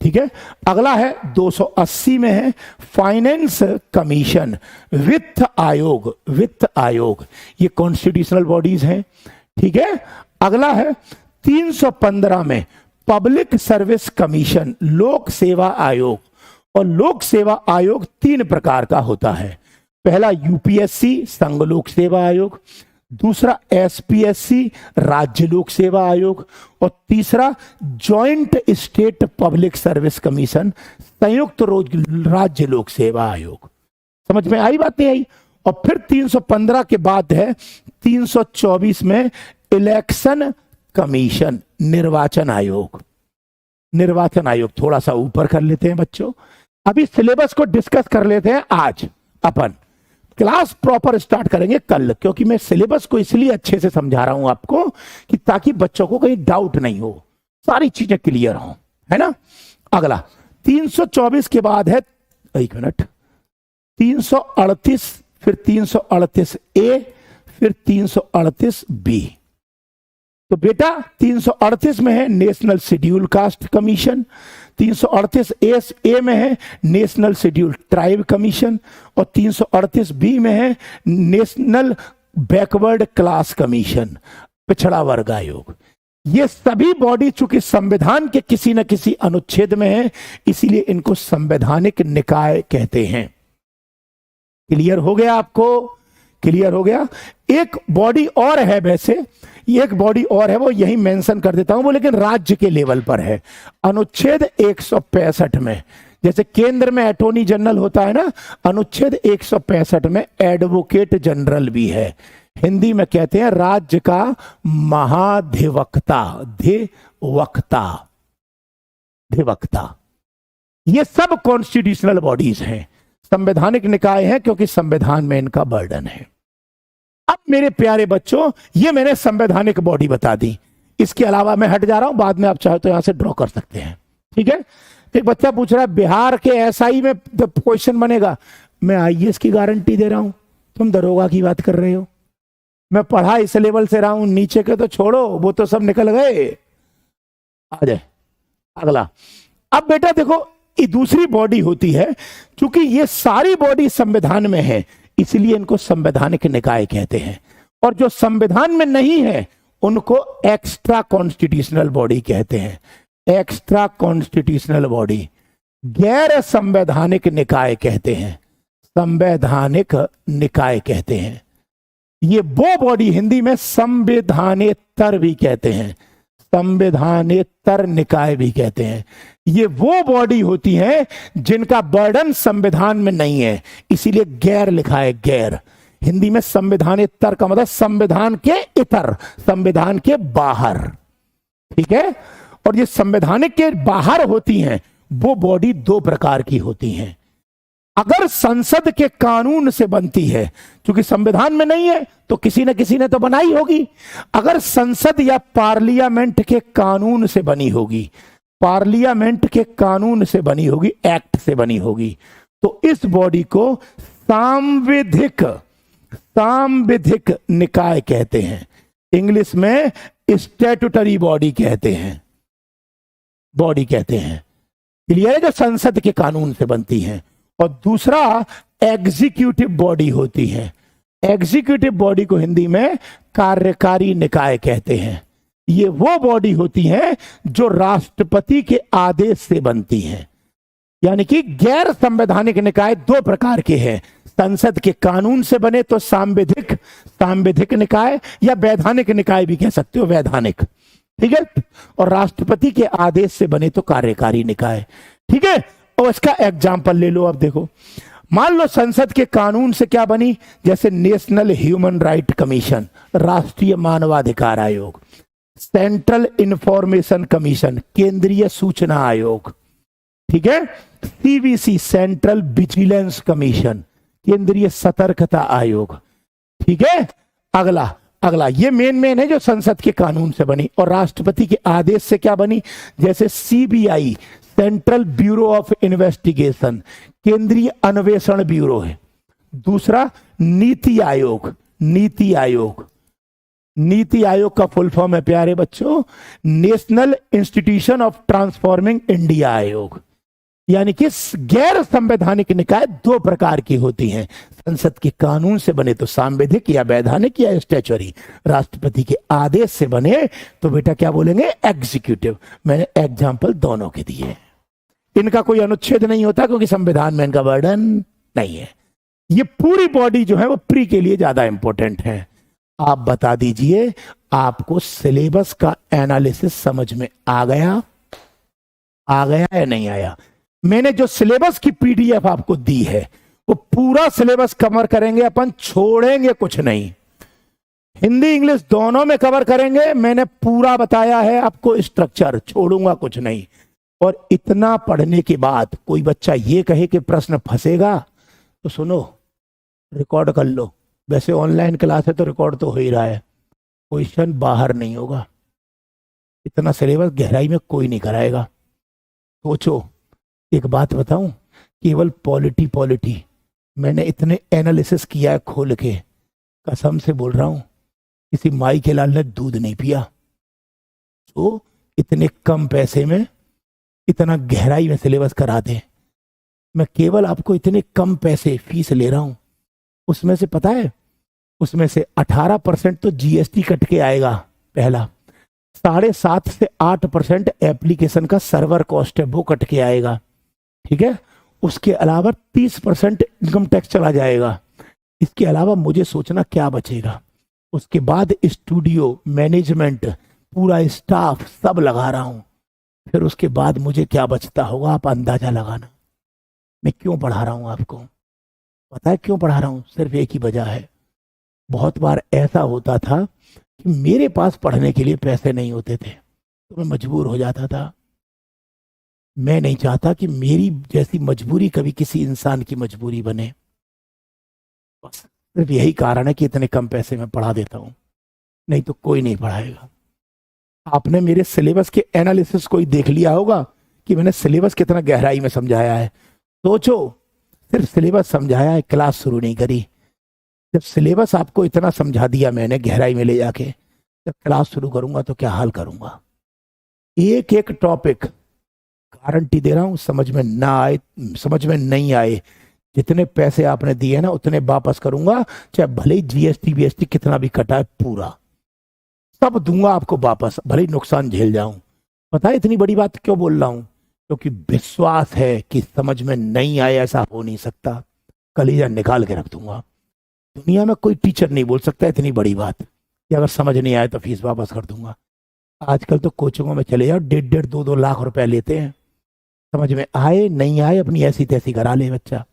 ठीक है। अगला है 280 में है फाइनेंस कमीशन, वित्त आयोग, ये कॉन्स्टिट्यूशनल बॉडीज हैं। ठीक है। अगला है 315 में पब्लिक सर्विस कमीशन, लोक सेवा आयोग। और लोक सेवा आयोग 3 प्रकार का होता है। पहला यूपीएससी, संघ लोक सेवा आयोग, दूसरा एसपीएससी, राज्य लोक सेवा आयोग, और तीसरा joint state public service commission, संयुक्त राज्य लोक सेवा आयोग। समझ में आई बात नहीं आई? और फिर 315 के बाद है 324 में इलेक्शन कमीशन, निर्वाचन आयोग। थोड़ा सा ऊपर कर लेते हैं बच्चों, अभी सिलेबस को डिस्कस कर लेते हैं। आज अपन क्लास प्रॉपर स्टार्ट करेंगे कल, क्योंकि मैं सिलेबस को इसलिए अच्छे से समझा रहा हूं आपको कि ताकि बच्चों को कहीं डाउट नहीं हो, सारी चीजें क्लियर हो, है ना। अगला 324 के बाद है, एक मिनट, 338, फिर 338 ए, फिर 338 बी। तो बेटा 338 में है नेशनल शेड्यूल कास्ट कमीशन, 338 ए में है नेशनल शेड्यूल ट्राइब कमीशन, और 338 बी में है नेशनल बैकवर्ड क्लास कमीशन, पिछड़ा वर्ग आयोग। ये सभी बॉडी चूंकि संविधान के किसी न किसी अनुच्छेद में है, इसीलिए इनको संवैधानिक निकाय कहते हैं। क्लियर हो गया आपको? क्लियर हो गया? एक बॉडी और है, वैसे एक बॉडी और है, वो यही मेंशन कर देता हूं, वो लेकिन राज्य के लेवल पर है। अनुच्छेद 165 में, जैसे केंद्र में अटॉर्नी जनरल होता है ना, अनुच्छेद 165 में एडवोकेट जनरल भी है। हिंदी में कहते हैं राज्य का महाधिवक्ता, धिवक्ता। ये सब कॉन्स्टिट्यूशनल बॉडीज हैं, संवैधानिक निकाय हैं, क्योंकि संविधान में इनका बर्डन है। अब मेरे प्यारे बच्चों, ये मैंने संवैधानिक बॉडी बता दी, इसके अलावा मैं हट जा रहा हूं, बाद में आप चाहे तो यहां से ड्रॉ कर सकते हैं। ठीक है? एक बच्चा पूछ रहा है बिहार के एसआई में क्वेश्चन बनेगा। मैं आईएएस की गारंटी दे रहा हूं, तुम दरोगा की बात कर रहे हो। मैं पढ़ा इस लेवल से रहा हूं, नीचे के तो छोड़ो, वो तो सब निकल गए। आ जाए अगला। अब बेटा देखो, ये दूसरी बॉडी होती है, क्योंकि ये सारी बॉडी संविधान में है, इसलिए इनको संवैधानिक निकाय कहते हैं। और जो संविधान में नहीं है उनको एक्स्ट्रा कॉन्स्टिट्यूशनल बॉडी कहते हैं। एक्स्ट्रा कॉन्स्टिट्यूशनल बॉडी, गैर संवैधानिक निकाय कहते हैं, संवैधानिक निकाय कहते हैं। ये वो बॉडी हिंदी में संविधानेतर भी कहते हैं, संविधानेतर निकाय भी कहते हैं। ये वो बॉडी होती है जिनका बर्डन संविधान में नहीं है, इसीलिए गैर लिखा है, गैर। हिंदी में संविधानेतर का मतलब संविधान के इतर, संविधान के बाहर। ठीक है? और ये संवैधानिक के बाहर होती हैं, वो बॉडी दो प्रकार की होती हैं। अगर संसद के कानून से बनती है, क्योंकि संविधान में नहीं है तो किसी न किसी ने तो बनाई होगी। अगर संसद या पार्लियामेंट के कानून से बनी होगी, पार्लियामेंट के कानून से बनी होगी, एक्ट से बनी होगी, तो इस बॉडी को सांविधिक निकाय कहते हैं। इंग्लिश में स्टैट्यूटरी बॉडी कहते हैं, बॉडी कहते हैं। क्लियर है? जो संसद के कानून से बनती हैं। और दूसरा एग्जीक्यूटिव बॉडी होती है। एग्जीक्यूटिव बॉडी को हिंदी में कार्यकारी निकाय कहते हैं। ये वो बॉडी होती है जो राष्ट्रपति के आदेश से बनती है। यानी कि गैर संवैधानिक निकाय दो प्रकार के हैं, संसद के कानून से बने तो सांविधिक निकाय, या वैधानिक निकाय भी कह सकते हो, वैधानिक। ठीक है? और राष्ट्रपति के आदेश से बने तो कार्यकारी निकाय। ठीक है? और इसका एग्जाम्पल ले लो। अब देखो, मान लो संसद के कानून से क्या बनी, जैसे नेशनल ह्यूमन राइट कमीशन, राष्ट्रीय मानवाधिकार आयोग, सेंट्रल इंफॉर्मेशन कमीशन, केंद्रीय सूचना आयोग। ठीक है? सीवीसी, सेंट्रल विजिलेंस कमीशन, केंद्रीय सतर्कता आयोग। ठीक है? अगला ये मेन है जो संसद के कानून से बनी। और राष्ट्रपति के आदेश से क्या बनी, जैसे CBI, central bureau of investigation, केंद्रीय अन्वेषण ब्यूरो है। दूसरा नीति आयोग, नीति आयोग का फुल फॉर्म है प्यारे बच्चों, national institution of transforming India आयोग। यानी कि गैर संवैधानिक निकाय दो प्रकार की होती हैं, संसद के कानून से बने तो सांविधिक या वैधानिक या स्टैच्यूटरी, राष्ट्रपति के आदेश से बने तो बेटा क्या बोलेंगे, एग्जीक्यूटिव। मैंने एग्जाम्पल दोनों के दिए। इनका कोई अनुच्छेद नहीं होता क्योंकि संविधान में इनका वर्णन नहीं है। ये पूरी बॉडी जो है वो प्री के लिए ज्यादा इंपॉर्टेंट है। आप बता दीजिए, आपको सिलेबस का एनालिसिस समझ में आ गया या नहीं आया? मैंने जो सिलेबस की पीडीएफ आपको दी है वो पूरा सिलेबस कवर करेंगे अपन, छोड़ेंगे कुछ नहीं। हिंदी इंग्लिश दोनों में कवर करेंगे। मैंने पूरा बताया है आपको स्ट्रक्चर, छोड़ूंगा कुछ नहीं। और इतना पढ़ने के बाद कोई बच्चा ये कहे कि प्रश्न फंसेगा तो सुनो, रिकॉर्ड कर लो। वैसे ऑनलाइन क्लास है तो रिकॉर्ड तो हो ही रहा है, क्वेश्चन बाहर नहीं होगा। इतना सिलेबस गहराई में कोई नहीं कराएगा। सोचो, एक बात बताऊं, केवल पॉलिटी मैंने इतने एनालिसिस किया है खोल के, कसम से बोल रहा हूं, किसी माई के लाल ने दूध नहीं पिया। तो इतने कम पैसे में इतना गहराई में सिलेबस करा दें। मैं केवल आपको इतने कम पैसे फीस ले रहा हूं, उसमें से पता है, उसमें से 18% तो जीएसटी कट के आएगा पहला, 7.5 से 8% एप्लीकेशन का सर्वर कॉस्ट है वो कट के आएगा, ठीक है। उसके अलावा 30% इनकम टैक्स चला जाएगा। इसके अलावा मुझे सोचना क्या बचेगा। उसके बाद स्टूडियो मैनेजमेंट पूरा स्टाफ सब लगा रहा हूं, फिर उसके बाद मुझे क्या बचता होगा आप अंदाजा लगाना। मैं क्यों पढ़ा रहा हूं आपको, पता है क्यों पढ़ा रहा हूं? सिर्फ एक ही वजह है। बहुत बार ऐसा होता था कि मेरे पास पढ़ने के लिए पैसे नहीं होते थे तो मैं मजबूर हो जाता था। मैं नहीं चाहता कि मेरी जैसी मजबूरी कभी किसी इंसान की मजबूरी बने। बस सिर्फ यही कारण है कि इतने कम पैसे में पढ़ा देता हूं, नहीं तो कोई नहीं पढ़ाएगा। आपने मेरे सिलेबस के एनालिसिस को ही देख लिया होगा कि मैंने सिलेबस कितना गहराई में समझाया है। सोचो, सिर्फ सिलेबस समझाया है, क्लास शुरू नहीं करी। जब सिलेबस आपको इतना समझा दिया मैंने गहराई में ले जाके, जब क्लास शुरू करूंगा तो क्या हाल करूंगा। एक एक टॉपिक गारंटी दे रहा हूं, समझ में ना आए, समझ में नहीं आए, जितने पैसे आपने दिए ना उतने वापस करूंगा, चाहे भले ही जीएसटी बीएसटी कितना भी कटा है पूरा सब दूंगा आपको वापस, भले ही नुकसान झेल जाऊं। पता है इतनी बड़ी बात क्यों बोल रहा हूं? क्योंकि विश्वास है कि समझ में नहीं आए ऐसा हो नहीं सकता, कलेजा निकाल के रख दूंगा। दुनिया में कोई टीचर नहीं बोल सकता इतनी बड़ी बात कि अगर समझ नहीं आए तो फीस वापस कर दूंगा। आजकल तो कोचिंगों में चले जाओ, 1.5-2 लाख रुपए लेते हैं, समझ में आए नहीं आए अपनी ऐसी तैसी करा ले बच्चा।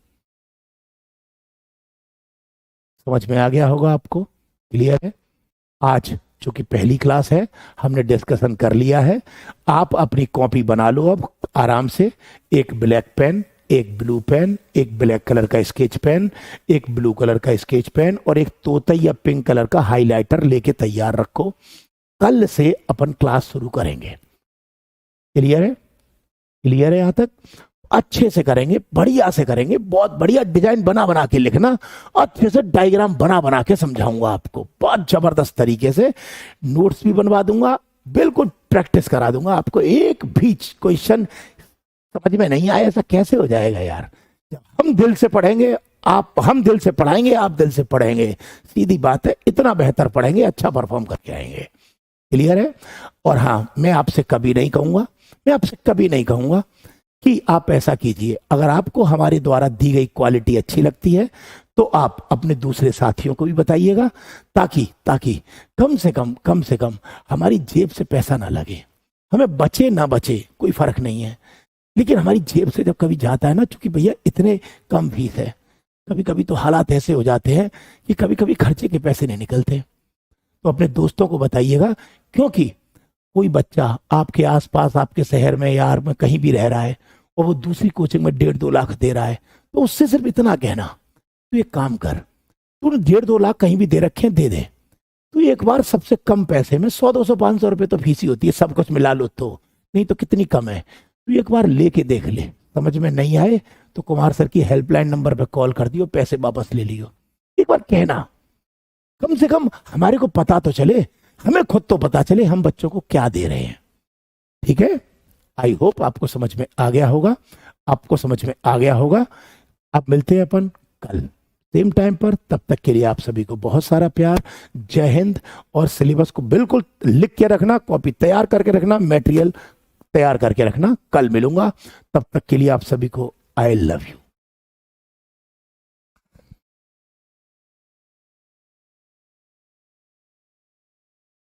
समझ में आ गया होगा आपको, क्लियर है? आज चूंकि पहली क्लास है हमने डिस्कशन कर लिया है, आप अपनी कॉपी बना लो अब आराम से। एक ब्लैक पेन, एक ब्लू पेन, एक ब्लैक कलर का स्केच पेन, एक ब्लू कलर का स्केच पेन और एक तोता या पिंक कलर का हाइलाइटर लेके तैयार रखो। कल से अपन क्लास शुरू करेंगे। क्लियर है? क्लियर है? यहां तक अच्छे से करेंगे, बढ़िया से करेंगे, बहुत बढ़िया डिजाइन बना बना के लिखना, अच्छे से डायग्राम बना बना के समझाऊंगा आपको, बहुत जबरदस्त तरीके से नोट्स भी बनवा दूंगा, बिल्कुल प्रैक्टिस करा दूंगा आपको। एक भी क्वेश्चन समझ में नहीं आया ऐसा कैसे हो जाएगा यार? जब हम दिल से पढ़ेंगे, हम दिल से पढ़ाएंगे, आप दिल से पढ़ेंगे, सीधी बात है, इतना बेहतर पढ़ेंगे, अच्छा परफॉर्म करके आएंगे। क्लियर है? और हाँ, मैं आपसे कभी नहीं कहूंगा कि आप ऐसा कीजिए। अगर आपको हमारे द्वारा दी गई क्वालिटी अच्छी लगती है तो आप अपने दूसरे साथियों को भी बताइएगा, ताकि कम से कम हमारी जेब से पैसा ना लगे। हमें बचे ना बचे कोई फर्क नहीं है, लेकिन हमारी जेब से जब कभी जाता है ना, क्योंकि भैया इतने कम फीस है, कभी कभी तो हालात ऐसे हो जाते हैं कि कभी कभी खर्चे के पैसे नहीं निकलते। तो अपने दोस्तों को बताइएगा, क्योंकि कोई बच्चा आपके आसपास, आपके शहर में यार में कहीं भी रह रहा है और वो दूसरी कोचिंग में 1.5-2 लाख दे रहा है, तो उससे सिर्फ इतना कहना, तो एक काम कर, तूने 1.5-2 लाख कहीं भी दे रखे हैं, दे दे, तो एक बार सबसे कम पैसे में 100-200-500 रुपए तो फीस ही होती है, सब कुछ मिला लो तो, नहीं तो कितनी कम है, तो एक बार लेके देख ले। समझ में नहीं आए तो कुमार सर की हेल्पलाइन नंबर पे कॉल कर दियो, पैसे वापस ले लियो। एक बार कहना, कम से कम हमारे को पता तो चले, हमें खुद तो पता चले हम बच्चों को क्या दे रहे हैं। ठीक है? आई होप आपको समझ में आ गया होगा। अब मिलते हैं अपन कल सेम टाइम पर, तब तक के लिए आप सभी को बहुत सारा प्यार, जय हिंद। और सिलेबस को बिल्कुल लिख के रखना, कॉपी तैयार करके रखना, मटेरियल तैयार करके रखना। कल मिलूंगा, तब तक के लिए आप सभी को आई लव यू।